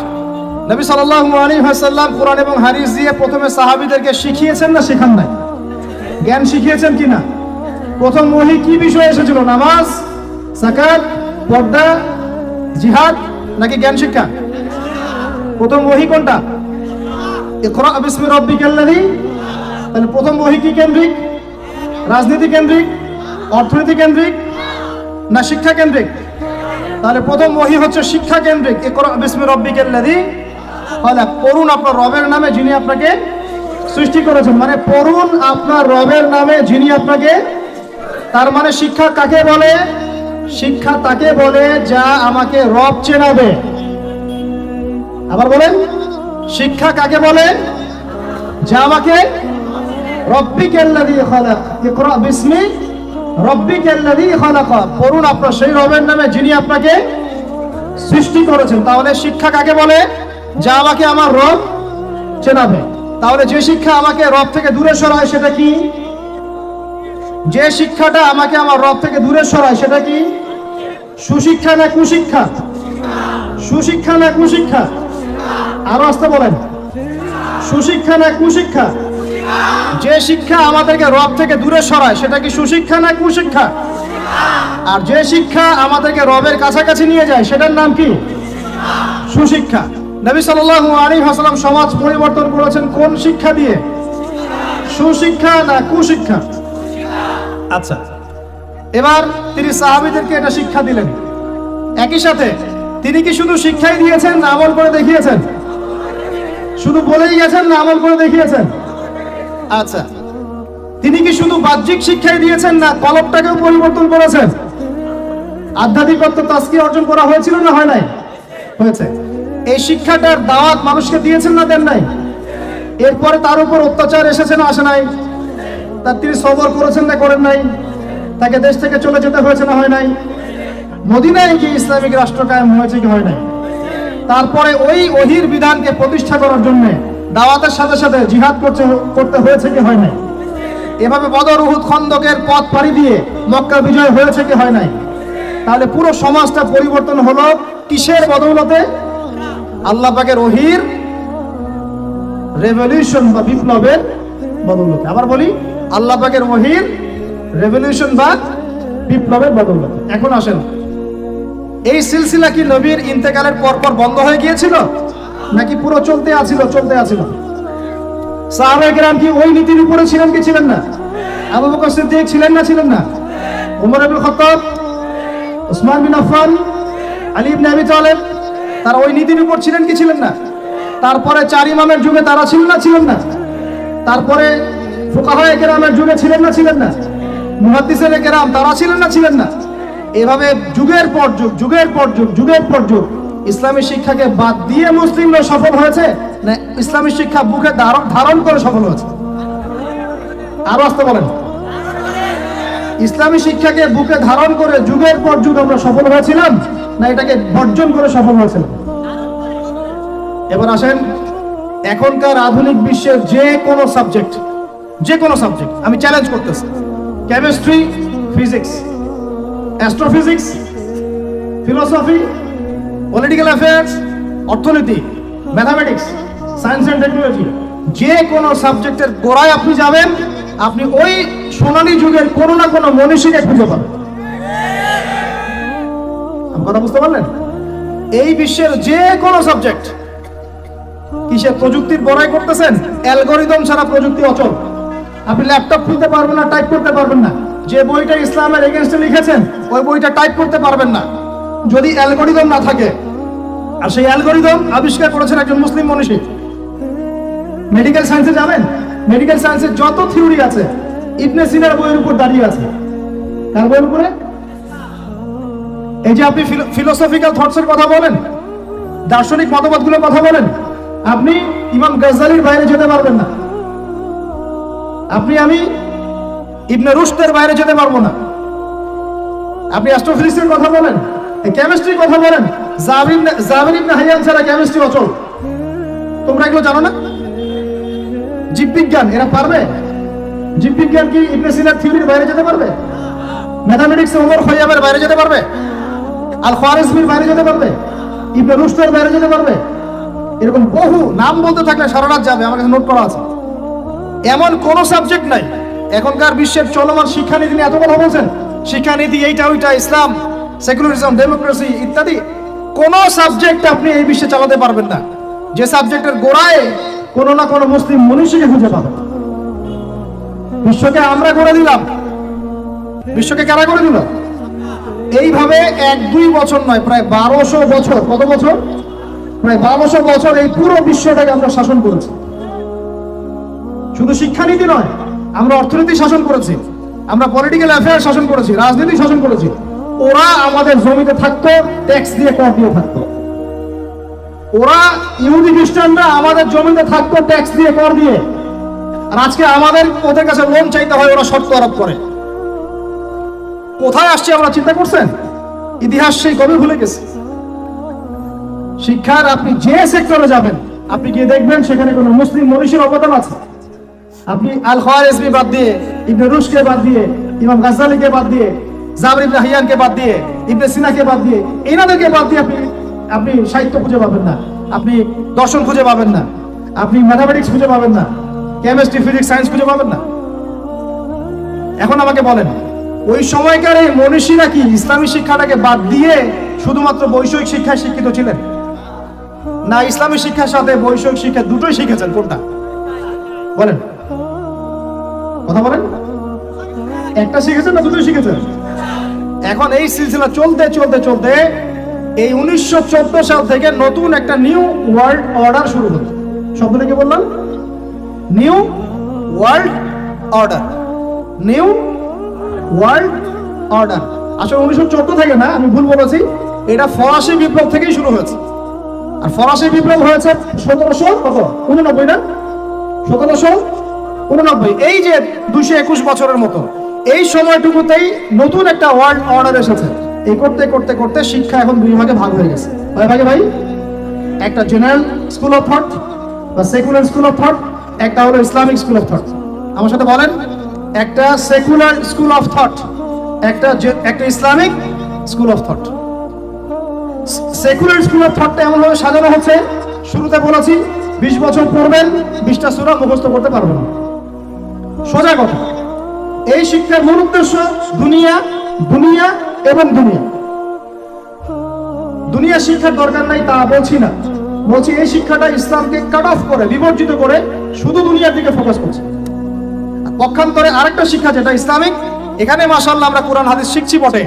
Speaker 1: নবী সাল্লাল্লাহু আলাইহি ওয়াসাল্লাম কোরআন এবং হাদিস দিয়ে প্রথমে সাহাবীদেরকে শিখিয়েছেন না শেখান নাই? জ্ঞান শিখিয়েছেন কিনা? প্রথম ওহী কি বিষয়ে এসেছিল? নামাজ, যাকাত, পর্দা, জিহাদ, নাকি জ্ঞান শিক্ষা? প্রথম ওহী কোনটা? ইকরা বিসমি রাব্বিকাল্লাযী। তাহলে প্রথম ওহী কি কেন্দ্রিক? রাজনীতি কেন্দ্রিক, অর্থনীতি কেন্দ্রিক, না শিক্ষা কেন্দ্রিক? তাহলে প্রথম ওহী হচ্ছে শিক্ষা কেন্দ্রিক। ইকরা বিসমি রাব্বিকাল্লাযী, পড়ুন আপনার রবের নামে যিনি আপনাকে সৃষ্টি করেছেন। মানে পড়ুন আপনার রবের নামে যিনি আপনাকে। তার মানে শিক্ষা কাকে বলে? শিক্ষা তাকে বলে যা আমাকে রব চেনাবে। আবার বলেন, শিক্ষা কাকে বলে? যা আমাকে রব্বিকাল্লাযী খালাক। ইকরা বিসমি রব্বিকাল্লাযী খালাক, পড়ুন আপনার সেই রবের নামে যিনি আপনাকে সৃষ্টি করেছেন। তাহলে শিক্ষা কাকে বলে? যা আমাকে আমার রব চেনাবে। তাহলে যে শিক্ষা আমাকে রব থেকে দূরে সরায় সেটা কি? যে শিক্ষাটা আমাকে আমার রব থেকে দূরে সরায় সেটা কি? সুশিক্ষা না কুশিক্ষা? সুশিক্ষা না কুশিক্ষা? আরো আসতে বলেন, সুশিক্ষা না কুশিক্ষা? যে শিক্ষা আমাদেরকে রব থেকে দূরে সরায় সেটা কি সুশিক্ষা না কুশিক্ষা? আর যে শিক্ষা আমাদেরকে রবের কাছাকাছি নিয়ে যায় সেটার নাম কি? সুশিক্ষা। নবী সাল্লাল্লাহু আলাইহি ওয়াসাল্লাম সমাজ পরিবর্তন করেছেন কোন শিক্ষা দিয়ে? সুশিক্ষা না কুশিক্ষা? আচ্ছা, এবার তিনি সাহাবীদেরকে এটা শিক্ষা দিলেন। একই সাথে তিনি কি শুধু শিক্ষাই দিয়েছেন না আমল করে দেখিয়েছেন? শুধু বলেই গেছেন না আমল করে দেখিয়েছেন? আচ্ছা, তিনি কি শুধু বাহ্যিক শিক্ষাই দিয়েছেন না কলবটাকেও পরিবর্তন করেছেন? আধ্যাত্মিকত্ব তাজকিয়া অর্জন করা হয়েছিল না হয় নাই? হয়েছে। এই শিক্ষাটার দাওয়াত মানুষকে দিয়েছেন না দেন নাই? এরপরে তার উপর অত্যাচার এসেছে না আসে নাই? তার তিনি সবর করেছেন না করেন নাই? তাকে দেশ থেকে চলে যেতে হয়েছে না হয় নাই? মদিনায় কি ইসলামিক রাষ্ট্র কায়েম হয়েছে কি হয় নাই? তারপরে ওই ওহীর বিধানকে প্রতিষ্ঠা করার জন্য দাওয়াতের সাথে সাথে জিহাদ করতে হয়েছে কি হয় নাই? এভাবে বদর, উহুদ, খন্দকের পথ পাড়ি দিয়ে মক্কা বিজয় হয়েছে কি হয় নাই? তাহলে পুরো সমাজটা পরিবর্তন হলো কিসের বদৌলতে? আল্লাহ পাকের ওহীর রেভলিউশন বা বিপ্লবের বদৌলতে। আবার বলি, আল্লাহ পাকের ওহীর রেভলিউশন বা বিপ্লবের বদৌলতে। এখন আসেন, এই সিলসিলা কি নবীর ইন্তেকালের পরপর বন্ধ হয়ে গিয়েছিল নাকি পুরো চলতে আছিল? চলতে আছিল। সাহাবায়ে কেরাম কি ওই নীতির উপরে ছিলেন কি ছিলেন না? আবু বকর সিদ্দিক ছিলেন না ছিলেন না? ওমর ইবনে খাত্তাব, উসমান বিন আফফান, আলী ইবনে আবি তালেব, তারা ওই নীতির উপর ছিলেন কি ছিলেন না? তারপরে চার ইমামের যুগে তারা ছিলেন না ছিলেন না? তারপরে ফুকাহায়ে কেরামের যুগে ছিলেন না ছিলেন না? মুহাদ্দিসিনে কেরাম তারা ছিলেন না ছিলেন না? এভাবে যুগের পর যুগ ইসলামী শিক্ষাকে বাদ দিয়ে মুসলিমরা সফল হয়েছে, না ইসলামী শিক্ষা বুকে ধারণ করে সফল হয়েছে? আরো আসতে বলেন। ইসলামী শিক্ষাকে বুকে ধারণ করে যুগের পর যুগ আমরা সফল হয়েছিলাম, না এটাকে বর্জন করে সফল হয়েছিলাম? এবার আসেন, এখনকার আধুনিক বিশ্বের যে কোনো সাবজেক্ট আমি চ্যালেঞ্জ করতেছি, chemistry, physics, astrophysics, philosophy, political affairs, অর্থনীতি, ম্যাথামেটিক্স, সায়েন্স অ্যান্ড টেকনোলজি, যে কোনো সাবজেক্টের গোড়ায় আপনি যাবেন, আপনি ওই সোনালী যুগের কোনো না কোনো মনীষীকে খুঁজে পাবেন। কথা বুঝতে পারলেন? এই বিশ্বের যে কোনো সাবজেক্ট কিসের প্রযুক্তির বড়াই করতেছেন? অ্যালগরিদম ছাড়া প্রযুক্তি অচল। আপনি ল্যাপটপ খুলতে পারবেন না, টাইপ করতে পারবেন না। যে বইটা ইসলামের এগেইনস্টে লিখেছেন ওই বইটা টাইপ করতে পারবেন না যদি অ্যালগরিদম না থাকে। আর সেই অ্যালগরিদম আবিষ্কার করেছেন একজন মুসলিম মনীষী। মেডিকেল সায়েন্সে যাবেন, মেডিকেল সায়েন্সের যত থিওরি আছে ইবনে সিনার বইয়ের উপর দাঁড়িয়ে আছে। কার বইয়ের উপরে? এই যে আপনি ফিলোসফিক্যাল থটসের কথা বলেন, দার্শনিক মতবাদগুলোর কথা বলেন, আপনি ইমাম গাজ্জালির বাইরে যেতে পারবেন না। আমি ইবনে রুশদের বাইরে যেতে পারবো না। আপনি অ্যাস্ট্রোফিজিক্সের কথা বলেন, কেমিস্ট্রির কথা বলেন, জাবির ইবনে হাইয়ান ছাড়া কেমিস্ট্রি অচল। তোমরা এগুলো জানো না? জীববিজ্ঞান এরা পারবে? জীববিজ্ঞান কি ইবনে সিনার থিওরির বাইরে যেতে পারবে? ম্যাথামেটিক্স ওমর খৈয়ামের বাইরে যেতে পারবে? আল খাওয়ারিজমির বাইরে যেতে পারবে? ইবনে রুশদের বাইরে যেতে পারবে? এরকম বহু নাম বলতে থাকলে সারা রাত যাবে, আমার কাছে নোট করা আছে। এমন কোন সাবজেক্ট নাই। এখনকার বিশ্বের চলমান শিক্ষানীতি নিয়ে এত কথা বলছেন, শিক্ষানীতি এইটা ওইটা, ইসলাম, সেকুলারিজম, ডেমোক্রেসি ইত্যাদি, কোন সাবজেক্ট আপনি এই বিশ্বে চালাতে পারবেন না যে সাবজেক্টের গোড়ায় কোনো না কোনো মুসলিম মনীষীকে খুঁজে পাবেন। বিশ্বকে আমরা করে দিলাম, বিশ্বকে কারা করে দিল? এইভাবে 1-2 বছর নয়, প্রায় 1200 বছর। কত বছর? প্রায় 1200 বছর এই পুরো বিশ্বটাকে আমরা শাসন করেছি। শুধু শিক্ষানীতি নয়, আমরা অর্থনীতি শাসন করেছি, আমরা পলিটিক্যাল অ্যাফেয়ার শাসন করেছি, রাজনীতি শাসন করেছি। ওরা আমাদের জমিতে থাকতো, ট্যাক্স দিয়ে, কর দিয়ে থাকতো। ওরা ইহুদি খ্রিস্টানরা আমাদের জমিতে থাকতো ট্যাক্স দিয়ে, কর দিয়ে। আর আজকে আমাদের ওদের কাছে লোন চাইতে হয়, ওরা শর্ত আরোপ করে। কোথায় আসছে আমরা চিন্তা করছেন? ইতিহাস সেই কবে ভুলে গেছে। শিক্ষার আপনি যে সেক্টরে যাবেন, আপনি গিয়ে দেখবেন সেখানে কোনো মুসলিম মনীষীর অবদান আছে। আপনি আল খাওয়ারিজমি বাদ দিয়ে, ইবনে রুশদকে বাদ দিয়ে, ইমাম গাজ্জালিকে বাদ দিয়ে, জাবির ইবনে হাইয়ানকে বাদ দিয়ে, ইবনে সিনাকে বাদ দিয়ে, এনাদেরকে বাদ দিয়ে আপনি সাহিত্য খুঁজে পাবেন না, আপনি দর্শন খুঁজে পাবেন না, আপনি ম্যাথামেটিক্স খুঁজে পাবেন না, কেমিস্ট্রি, ফিজিক্স, সায়েন্স খুঁজে পাবেন না। এখন আমাকে বলেন, ওই সময়কার এই মনীষীরা কি ইসলামী শিক্ষাটাকে বাদ দিয়ে শুধুমাত্র বৈষয়িক শিক্ষায় শিক্ষিত ছিলেন, না ইসলামী শিক্ষার সাথে বৈষয়িক শিক্ষা দুটোই শিখেছেন? কোনটা বলেন? কথা বলেন। একটা শিখেছেন না দুটোই শিখেছেন? এখন এই সিলসিলা চলতে চলতে চলতে এই 1914 সাল থেকে নতুন একটা নিউ ওয়ার্ল্ড অর্ডার শুরু হলো। শব্দটা কি বললাম? New world order. New world order আসলে 1914 থেকে না, আমি ভুল বলেছি, এটা ফরাসি বিপ্লব থেকেই শুরু হয়েছে। আর ফরাসি বিপ্লব হয়েছে 1789 না, 1789। এই যে 221 বছরের মতো এই সময়টুকুতেই নতুন একটা ওয়ার্ল্ড অর্ডার এসেছে। এই করতে করতে করতে শিক্ষা এখন 2 ভাগে ভাগ হয়ে গেছে। কয় ভাগে ভাই? একটা জেনারেল স্কুল অফ থট বা সেকুলার স্কুল অফ থট, একটা হলো ইসলামিক স্কুল অফ থট। আমার সাথে বলেন, একটা সেকুলার স্কুল অফ থট, একটা Islamic school of thought. Secular school of থটটা এমন ভাবে সাজানো হচ্ছে, শুরুতে বলেছি 20 বছর পড়বেন 20টা সূরা মুখস্থ করতে পারবেন। সোজা কথা, এই শিক্ষার মূল উদ্দেশ্য দুনিয়া, দুনিয়া এবং দুনিয়া। দুনিয়া শিক্ষার দরকার নাই তা বলছি না, বলছি এই শিক্ষাটা ইসলামকে কাট অফ করে, বিবর্জিত করে শুধু দুনিয়ার দিকে ফোকাস করছে। পক্ষান্তরে আরেকটা শিক্ষা যেটা ইসলামিক, এখানে মাশাআল্লাহ আমরা কোরআন হাদিস শিখছি বটে,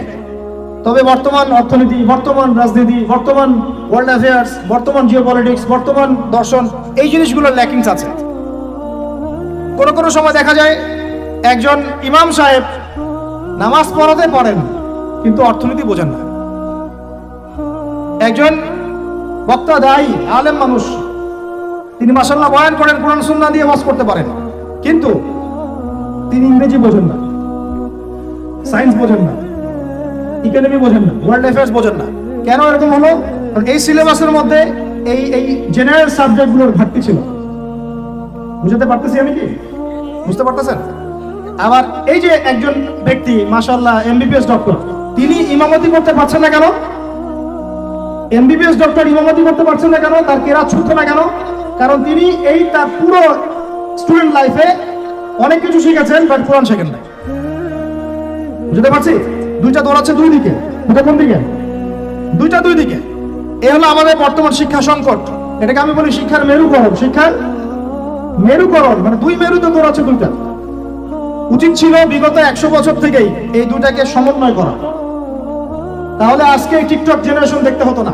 Speaker 1: তবে বর্তমান অর্থনীতি, বর্তমান রাজনীতি, বর্তমান ওয়ার্ল্ড অ্যাফেয়ার্স, বর্তমান জিওপলিটিক্স, বর্তমান দর্শন, এই জিনিসগুলোর ল্যাকিংস আছে। কোনো কোনো সময় দেখা যায় একজন ইমাম সাহেব নামাজ পড়াতে পারেন, কিন্তু অর্থনীতি বোঝেন না। একজন বক্তা, দায়ী, আলেম মানুষ, তিনি মাশাআল্লাহ বয়ান করেন, কোরআন সুন্নাহ দিয়ে ওয়াজ করতে পারেন, কিন্তু তিনি ইংরেজি বোঝেন না, সায়েন্স বোঝেন না, ইকোনমি বোঝেন না, ওয়ার্ল্ড অ্যাফেয়ার্স বোঝেন না। কেন এরকম হলো? কারণ এই সিলেবাসের মধ্যে এই জেনারেল সাবজেক্টগুলোর ঘাটতি ছিল। বুঝতে পারতেছি আমি কি? বুঝতে পারতেছেন? আবার এই যে একজন ব্যক্তি মাশাআল্লাহ এমবিবিএস ডক্টর, তিনি ইমামতি করতে পারছেন না কেন? এমবিবিএস ডক্টর ইমামতি করতে পারছেন না কেন? তার কেরাত ছুটছে না কেন? কারণ তিনি তার পুরো স্টুডেন্ট লাইফে অনেক কিছু শিখেছেন, বাট কোরআন শেখেন না। বুঝতে পারছি? দুইটা দৌড়াচ্ছে দুই দিকে। এটা কোন দিকে? দুইটা দুই দিকে। এই হলো আমাদের বর্তমান শিক্ষা সংকট। এটাকে আমি বলি শিক্ষার মেরুকরণ। শিক্ষার মেরুকরণ মানে দুই মেরুতে দৌড়াচ্ছে দুইটা। উচিত ছিল বিগত 100 বছর থেকেই এই দুটাকে সমন্বয় করা। তাহলে আজকে টিকটক জেনারেশন দেখতে হতো না,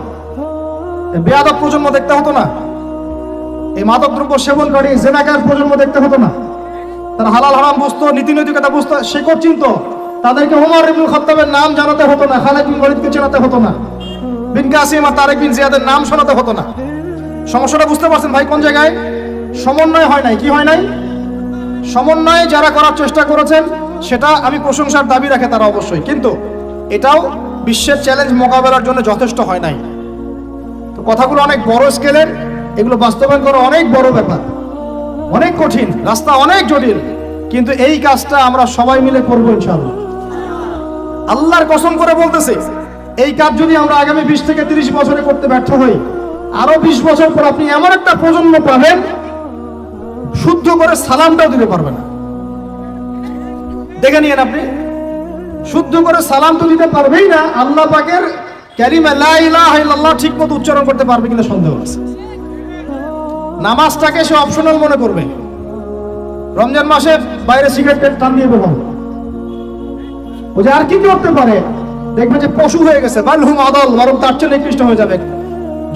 Speaker 1: বেয়াদব প্রজন্ম দেখতে হতো না, এই মাদকদ্রব্য সেবনকারী জেনাকার প্রজন্ম দেখতে হতো না। তারা হালাল হারাম বুঝতো, নীতি নৈতিকতা বুঝতো, শেকড় চিনতো। তাদেরকে ওমর ইবনুল খাত্তাবের নাম জানাতে হতো না, খালিদ বিন ওয়ালিদকে চেনাতে হতো না, বিন কাসিম আর তারেক বিন জিয়াদের নাম শোনাতে হতো না। সমস্যাটা বুঝতে পারছেন ভাই? কোন জায়গায় সমন্বয় হয় নাই? কি হয় নাই? সমন্বয় যারা করার চেষ্টা করেছেন সেটা আমি প্রশংসার দাবি রাখে তারা অবশ্যই, কিন্তু এটাও বিশ্বের চ্যালেঞ্জ মোকাবেলার জন্য যথেষ্ট হয় নাই। তো কথাগুলো অনেক বড় স্কেলের, এগুলো বাস্তবায়ন করা অনেক বড় ব্যাপার, অনেক কঠিন, রাস্তা অনেক জটিল, কিন্তু এই কাজটা আমরা সবাই মিলে করবো ইনশাআল্লাহ। আল্লাহর কসম করে বলতেছি, এই কাজ যদি আমরা আগামী 20 থেকে 30 বছরে করতে ব্যর্থ হই, আরো 20 বছর পর আপনি এমন একটা প্রজন্ম পাবেন শুদ্ধ করে সালামটাও দিতে পারবে না। দেখে নিয়েন আপনি, শুদ্ধ করে সালাম তো দিতে পারবেই না, আল্লাহ পাকের কালিমা লা ইলাহা ইল্লাল্লাহ ঠিকমতো উচ্চারণ করতে পারবে কিনা সন্দেহ আছে। নামাজটাকে সে অপশনাল মনে করবে। রমজান মাসে বাইরে সিগারেট টান দিয়ে বের হবে, ও যে আর কি করতে পারে, দেখবে যে পশু হয়ে গেছে, বালহুম আদল, বরং তার চেয়ে নিকৃষ্ট হয়ে যাবে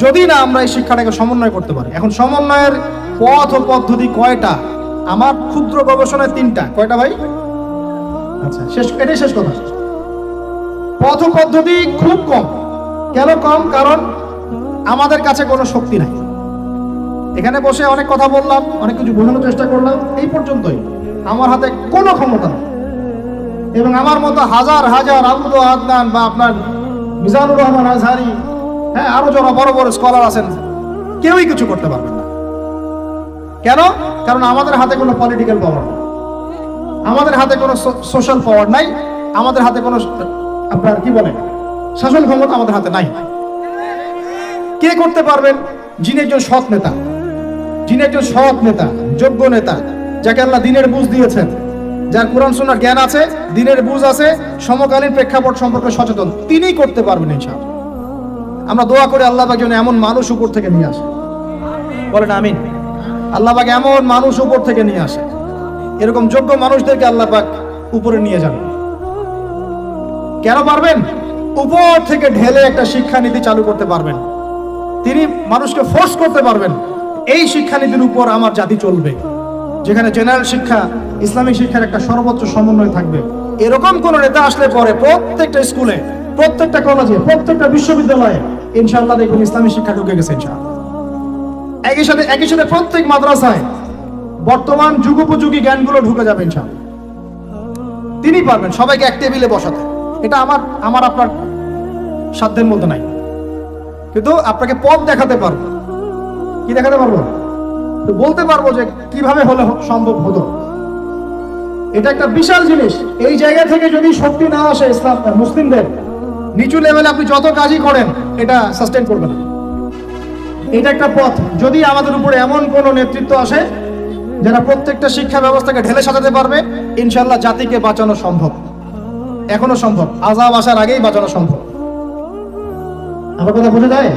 Speaker 1: যদি না আমরা এই শিক্ষাটাকে সমন্বয় করতে পারি। এখন সমন্বয়ের পথ ও পদ্ধতি কয়টা? আমার ক্ষুদ্র গবেষণায় 3টা। কয়টা ভাই? আচ্ছা, এটাই শেষ কথা। পথ ও পদ্ধতি খুব কম। কেন কম? কারণ আমাদের কাছে কোনো শক্তি নাই। এখানে বসে অনেক কথা বললাম, অনেক কিছু বোঝানোর চেষ্টা করলাম, এই পর্যন্তই। আমার হাতে কোনো ক্ষমতা নেই, এবং আমার মতো হাজার হাজার আবুদ আদনান বা আপনার মিজানুর রহমান আজহারি, হ্যাঁ, আরো যারা বড় বড় স্কলার আছেন, কেউই কিছু করতে পারবেন না। কেন? কারণ আমাদের হাতে কোনো পলিটিক্যাল পাওয়ার নেই, আমাদের হাতে কোনো সোশ্যাল পাওয়ার নাই, আমাদের হাতে কোনো আপনার কি বলে শাসন ক্ষমতা আমাদের হাতে নাই। কে করতে পারবেন? যিনি একজন সৎ নেতা, যিনি একজন সৎ নেতা, যোগ্য নেতা, যাকে আল্লাহ দিনের বুঝ দিয়েছেন, যার কোরআন সুন্নাহর জ্ঞান আছে, দিনের বুঝ আছে, সমকালীন প্রেক্ষাপট সম্পর্কে সচেতন, তিনিই করতে পারবেন ইনশাআল্লাহ। আমরা দোয়া করে আল্লাহ পাক যেন এমন মানুষ উপর থেকে নিয়ে আসে, বলেন আমিন। আল্লাহ পাক এমন মানুষ উপর থেকে নিয়ে আসে, এরকম যোগ্য মানুষদেরকে আল্লাহ পাক উপরে নিয়ে যান। কেন পারবেন? উপর থেকে ঢেলে একটা শিক্ষানীতি চালু করতে পারবেন, তিনি মানুষকে ফোর্স করতে পারবেন এই শিক্ষানীতির উপর আমার জাতি চলবে, যেখানে জেনারেল শিক্ষা, ইসলামিক শিক্ষার একটা সর্বোচ্চ সমন্বয় থাকবে। এরকম কোন নেতা আসলে পরে প্রত্যেকটা স্কুলে, প্রত্যেকটা কলেজে, প্রত্যেকটা বিশ্ববিদ্যালয়ে ইনশাআল্লাহ দেখবেন ইসলামিক শিক্ষা ঢুকে গেছে ইনশাআল্লাহ। একই সাথে প্রত্যেক মাদ্রাসায় বর্তমান যুগোপযোগী জ্ঞানগুলো ঢুকে যাবে ইনশাআল্লাহ। তিনি পারবেন সবাইকে এক টেবিলে বসাতে। এটা আমার আপনার সাধ্যের মধ্যে নাই, কিন্তু আপনাকে পথ দেখাতে পারবো। কি দেখাতে পারবো? তো বলতে পারবো যে কিভাবে হলে সম্ভব হতো। এটা একটা বিশাল জিনিস। এই জায়গা থেকে যদি শক্তি না আসে ইসলাম মুসলিমদের, নিচু লেভেলে আপনি যত কাজই করেন এটা সাস্টেইন করবে না। এটা একটা পথ। যদি আমাদের উপরে এমন কোন নেতৃত্ব আসে যারা প্রত্যেকটা শিক্ষা ব্যবস্থাকে ঢেলে সাজাতে পারবে, ইনশাআল্লাহ জাতিকে বাঁচানো সম্ভব, এখনো সম্ভব, আযাব আসার আগেই বাঁচানো সম্ভব। আমার কথা বোঝা যায়?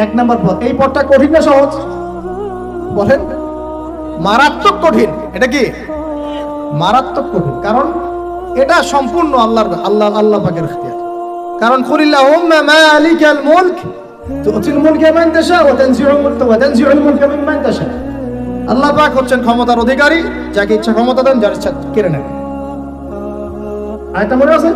Speaker 1: 1 নাম্বার পথ। এই পথটা কঠিন না সহজ? বলেন। মারাত্মক কঠিন। এটা কি? মারাত্মক কঠিন। কারণ এটা সম্পূর্ণ আল্লাহ পাকের ইখতিয়ার। কারণ কুলিল্লাহুম্মা মালিকাল মুলক তুতিল মুলকা মান তাশা ওয়া তানজিউল মুলকা মিম্মান তাশা। আল্লাহ পাক হচ্ছেন ক্ষমতার অধিকারী, যাকে ইচ্ছা ক্ষমতা দেন, যার ইচ্ছা কেড়ে নেন। আয়াতটা মনে আছে?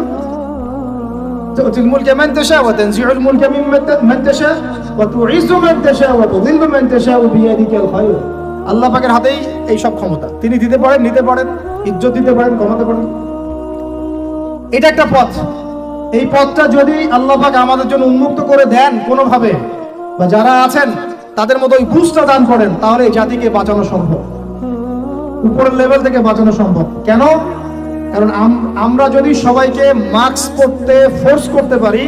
Speaker 1: تؤتي الملك من تشاء وتنزع الملك ممن تشاء وتعز من تشاء وتذل من تشاء بيدك الخير। আল্লাহ পাকের হাতেই এই সব ক্ষমতা, তিনি দিতে পারেন, নিতে পারেন, ইজ্জত দিতে পারেন, কমাতে পারেন। এটা একটা পথ। এই পথটা যদি আল্লাহ পাক আমাদের জন্য উন্মুক্ত করে দেন কোনোভাবে, বা যারা আছেন তাদের মতো ওই বুঝটা দান করেন, তাহলে এই জাতিকে বাঁচানো সম্ভব, উপরের লেভেল থেকে বাঁচানো সম্ভব। কেন? কারণ আমরা যদি সবাইকে মাস্ক পরতে ফোর্স করতে পারি,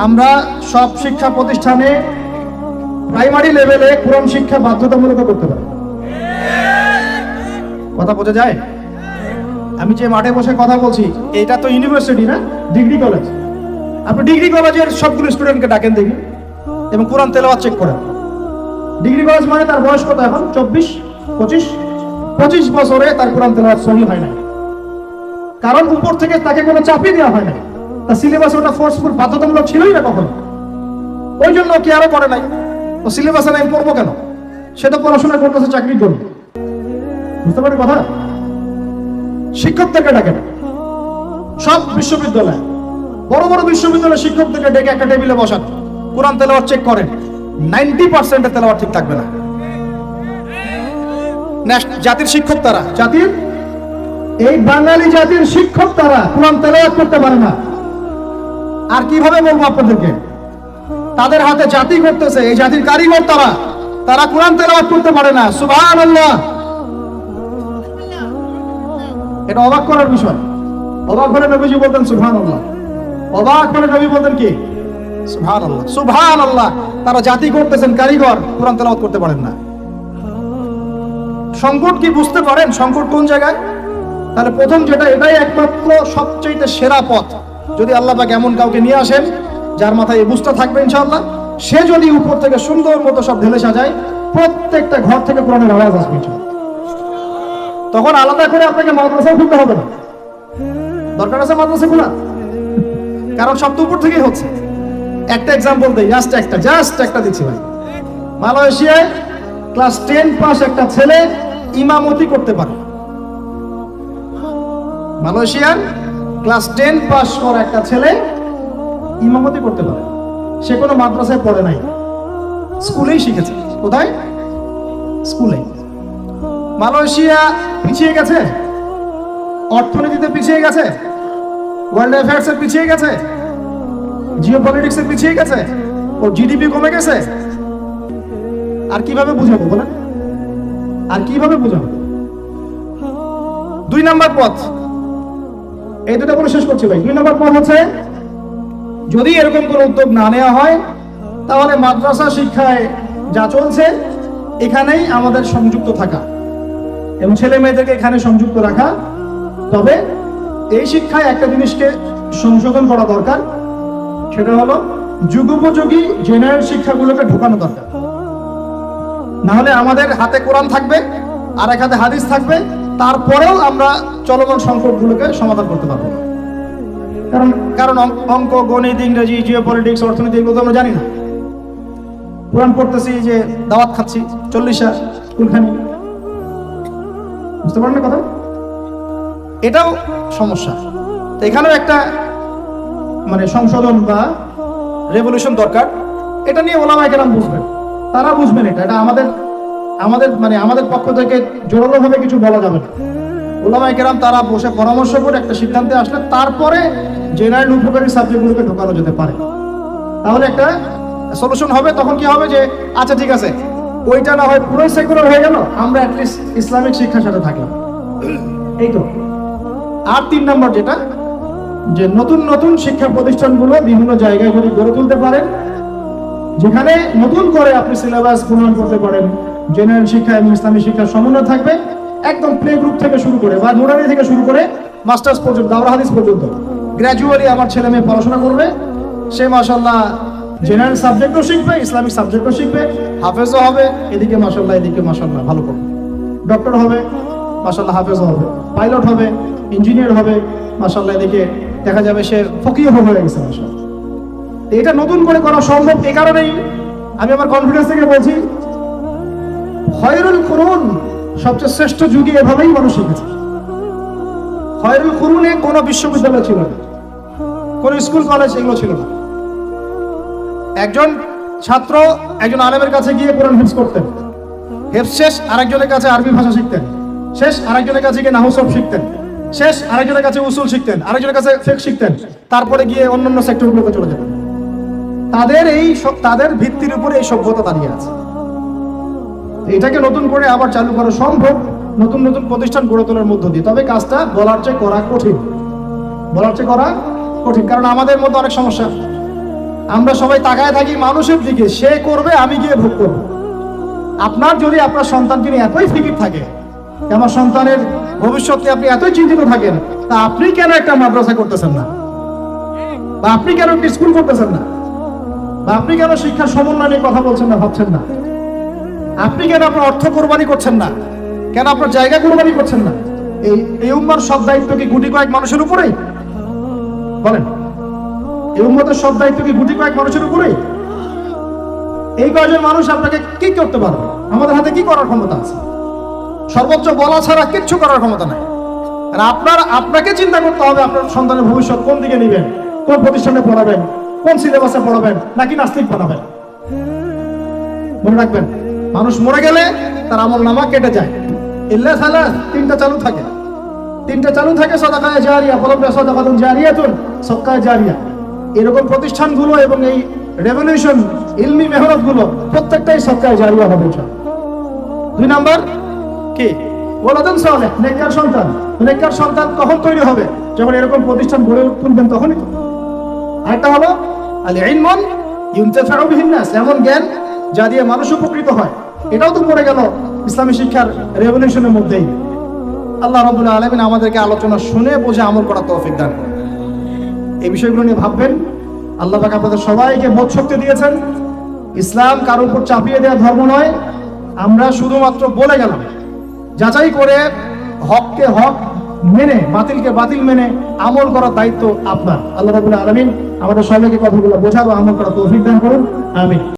Speaker 1: আমরা সব শিক্ষা প্রতিষ্ঠানে প্রাইমারি লেভেলে কোরআন শিক্ষা বাধ্যতামূলক করতে পারি। কথা বোঝা যায়? আমি যে মাঠে বসে কথা বলছি, এটা তো ইউনিভার্সিটি না, ডিগ্রি কলেজ। আপনি ডিগ্রি কলেজের সবগুলো স্টুডেন্টকে ডাকেন দেখি এবং কোরআন তেলাওয়াত চেক করেন। ডিগ্রি কলেজ মানে তার বয়স কত এখন? 24, 25 বছরে তার কোরআন তেলাওয়াত সহি হয় না। কারণ উপর থেকে তাকে কোনো চাপই দেওয়া হয় না, তার সিলেবাস ওটা ফোর্সফুল বাধ্যতামূলক ছিলই না কখনো। ওই জন্য কি আরো পড়ে নাই, ও সিলেবাসে আমি পড়বো কেন? সেটা পড়াশোনা করতেছে চাকরির জন্য। বুঝতে পারেন কথা? শিক্ষকদেরকে ডাকেন সব বিশ্ববিদ্যালয়, বড় বড় বিশ্ববিদ্যালয়ের শিক্ষকদেরকে ডেকে একটা টেবিলে বসান, কোরআন তেলাওয়াত চেক করেন। 90% তেলাওয়াত ঠিক থাকবে না। জাতির শিক্ষক তারা, জাতির এই বাঙালি জাতির শিক্ষক তারা কোরআন তেলাওয়াত করতে পারে না। আর কিভাবে বলবো আপনাদেরকে? তাদের হাতে জাতি করতেছে, এই জাতির কারিগর তারা, তারা কোরআন তেলাওয়াত করতে পারে না। সুবহানাল্লাহ। এটা অবাক করার বিষয়। অবাক হলে নবীজি বলতেন সুবহানাল্লাহ, অবাক হলে নবী বলতেন কি? সুবহানাল্লাহ, সুবহানাল্লাহ। তারা জাতি করতেছেন, কারিগর, কোরআন তেলাওয়াত করতে পারেন না। সংকট কি বুঝতে পারেন? সংকট কোন জায়গায়? তাহলে প্রথম যেটা, এটাই একমাত্র সবচেয়ে সেরা পথ। যদি আল্লাহ পাক এমন কাউকে নিয়ে আসেন যার মাথায় এই বুঝটা থাকবে ইনশাআল্লাহ, সে যদি উপর থেকে সুন্দর মতো সব ঢেলে সাজায়, প্রত্যেকটা ঘর থেকে কোরআনের আওয়াজ আসবে। তখন আলাদা করে আপনাকে মাদ্রাসা খুলতে হবে না, দরকার আছে মাদ্রাসা খোলা, কারণ সব তো উপর থেকেই হচ্ছে। একটা এক্সাম্পল দেই, জাস্ট একটা দিচ্ছি ভাই। মালয়েশিয়ায় ক্লাস 10 পাস একটা ছেলে ইমামতি করতে পারে। মালয়েশিয়ার ক্লাস 10 পাস করা একটা ছেলে ইমামতি করতে পারে। সে কোনো মাদ্রাসায় পড়ে নাই, স্কুলেই শিখেছে। কোথায়? স্কুলে। মালয়েশিয়া পিছিয়ে গেছে, অর্থনীতিতে পিছিয়ে গেছে, ওয়ার্ল্ড অ্যাফেয়ার্সে পিছিয়ে গেছে, জিওপলিটিক্সে পিছিয়ে গেছে, ওর জিডিপি কমে গেছে। আর কিভাবে বুঝাবো বলেন? আর কিভাবে বুঝাবো? 2 নাম্বার পথ, এই দুটো বলে শেষ করছি ভাই। 2 নাম্বার পথ হচ্ছে, যদি এরকম কোনো উদ্যোগ না নেওয়া হয়, তাহলে মাদ্রাসা শিক্ষায় যা চলছে এখানেই আমাদের সংযুক্ত থাকা এবং ছেলে মেয়েদেরকে এখানে সংযুক্ত রাখা। তবে এই শিক্ষায় একটা জিনিসকে সংশোধন করা দরকার, সেটা হলো যুগোপযোগী জেনারেল শিক্ষাগুলোকে ঢোকানো দরকার। না হলে আমাদের হাতে কোরআন থাকবে আর এক হাতে হাদিস থাকবে, তারপরেও আমরা চলমান সংকটগুলোকে সমাধান করতে পারবো না। কারণ অঙ্ক, গণিত, ইংরেজি, জিওপলিটিক্স, অর্থনীতি এগুলো তো আমরা জানি না। কোরআন পড়তেছি যে দাওয়াত খাচ্ছি 40 কোনখানি, বুঝতে পারেন না কথা? এটাও সমস্যা। তো এখানেও একটা মানে সংশোধন বা রেভলিউশন দরকার। এটা নিয়ে ওলামায়ে কেরাম বুঝবেন, তারা বুঝবেন। এটা আমাদের পক্ষ থেকে জোরালো ভাবে কিছু বলা যাবে না। ওলামায়ে কেরাম তারা বসে পরামর্শ করে একটা সিদ্ধান্তে আসলে তারপরে জেনারেল উপকারী সাবজেক্টগুলোকে ঢোকানো যেতে পারে, তাহলে একটা সলিউশন হবে। তখন কি হবে যে আচ্ছা ঠিক আছে, ওইটা না হয় পুরোই সেকুলার হয়ে গেল, আমরা অ্যাটলিস্ট ইসলামিক শিক্ষার সাথে থাকলাম। এই তো। আর 3 নম্বর যেটা, যে নতুন নতুন শিক্ষা প্রতিষ্ঠানগুলো বিভিন্ন জায়গায় যদি গড়ে তুলতে পারেন, যেখানে নতুন করে আপনি সিলেবাস প্রণয়ন করতে পারেন, জেনারেল শিক্ষা এবং ইসলামী শিক্ষার সমন্বয় থাকবে, একদম প্লে গ্রুপ থেকে শুরু করে বা নুরানি থেকে শুরু করে মাস্টার্স পর্যন্ত, দাওরা হাদিস পর্যন্ত গ্র্যাজুয়ালি আমার ছেলে মেয়ে পড়াশোনা করবে। সে মাশাআল্লাহ জেনারেল সাবজেক্টও শিখবে, ইসলামিক সাবজেক্টও শিখবে, হাফেজও হবে, এদিকে মাশাআল্লাহ ভালো করবে, ডক্টর হবে মাশাআল্লাহ, হাফেজও হবে, পাইলট হবে, ইঞ্জিনিয়ার হবে মাশাআল্লাহ, এদিকে দেখা যাবে সে ফকিহ হয়ে গেছে মাশাআল্লাহ। এটা নতুন করে করা সম্ভব। এই কারণেই আমি আমার কনফিডেন্স থেকে বলছি, খয়রুল কুরুন, সবচেয়ে শ্রেষ্ঠ যুগে এভাবেই মানুষ শিখেছে। খয়রুল কুরুনে কোনো বিশ্ববিদ্যালয় ছিল না, কোন স্কুল কলেজ এগুলো ছিল না। একজন ছাত্র একজন আলেমের কাছে গিয়ে কোরআন হিফজ করতেন, হিফজ শেষ আরেকজনের কাছে আরবি ভাষা শিখতেন, শেষ আরেকজনের কাছে গিয়ে নাহু সরফ শিখতেন, শেষ আরেকজনের কাছে উসুল শিখতেন, আরেকজনের কাছে ফিকহ শিখতেন, তারপরে গিয়ে অন্যান্য সেক্টরগুলোতে চলে যেতেন। তাদের ভিত্তির উপরে এই সভ্যতা দাঁড়িয়ে আছে। এটাকে নতুন করে আবার চালু করা সম্ভব নতুন নতুন প্রতিষ্ঠান গড়ে তোলার মধ্য দিয়ে। তবে কাজটা বলার চেয়ে করা কঠিন, বলার চেয়ে করা কঠিন। কারণ আমাদের মধ্যে অনেক সমস্যা, আমরা সবাই তাকায় থাকি মানুষের দিকে, সে করবে আমি গিয়ে ভোগ করবো। আপনার যদি আপনার সন্তানকে নিয়ে এতই ফিকির থাকে, আমার সন্তানের ভবিষ্যৎ নিয়ে আপনি এতই চিন্তিত থাকেন, তা আপনি কেন একটা মাদ্রাসা করতেছেন না, বা আপনি কেন একটা স্কুল করতেছেন না, বা আপনি কেন শিক্ষার সমন্বয় নিয়ে কথা বলছেন না, ভাবছেন না? আপনি কেন আপনার অর্থ কোরবানি করছেন না, কেন আপনার জায়গা কোরবানি করছেন না? এই উম্মার সব দায়িত্ব কি গুটি কয়েক মানুষের উপরেই? বলেন, এই উম্মতের সব দায়িত্ব কি গুটি কয়েক মানুষের উপরেই? এই কয়েকজন মানুষ আপনাকে কি করতে পারবে? আমাদের হাতে কি করার ক্ষমতা আছে? সর্বোচ্চ বলা ছাড়া কিচ্ছু করার ক্ষমতা নাই। আর আপনাকে চিন্তা করতে হবে আপনার সন্তানের ভবিষ্যৎ কোন দিকে নেবেন, কোন প্রতিষ্ঠানে পড়াবেন, কোন সিলেবাসে পড়াবেন, নাকি নাস্তিক বানাবেন। মনে রাখবেন, মানুষ মরে গেলে তার আমল নামা কেটে যায়। ইল্লা সালাস, তিনটা চালু থাকে, সাদাকায়ে জারিয়া, বলবে সাদাকাতুন জারিয়াতুন, সাদকায়ে জারিয়া। এরকম প্রতিষ্ঠানগুলো এবং এই রেভলিউশন ইলমি মেহনতগুলো প্রত্যেকটাই সাদকায়ে জারিয়া হবে। 2 নাম্বার কি? ওয়ালাদুন সালেহ, নেককার সন্তান। নেককার সন্তান কখন তৈরি হবে? যখন এরকম প্রতিষ্ঠান গড়ে তুলবেন, তখনই তো। আরেকটা হলো আল ইলমুন ইউনতাফাউ বিহিন নাস, এমন জ্ঞান যা দিয়ে মানুষ উপকৃত হয়। এটাও তো পড়ে গেল ইসলামী শিক্ষার রেভলিউশনের মধ্যেই। আল্লাহ রাব্বুল আলামিন আমাদেরকে আলোচনা শুনে বুঝে আমল করার তৌফিক দান করুন। এই বিষয়গুলো নিয়ে ভাববেন। আল্লাহ পাক আপনাদের সবাইকে বোধ শক্তি দিয়েছেন। ইসলাম কারোর উপর চাপিয়ে দেওয়া ধর্ম নয়। আমরা শুধুমাত্র বলে গেলাম, যাচাই করে হককে হক মেনে, বাতিলকে বাতিল মেনে আমল করার দায়িত্ব আপনার। আল্লাহ রাব্বুল আলামিন আমাদের সবাইকে কথাগুলো বোঝার ও আমল করার তৌফিক দান করুন। আমিন।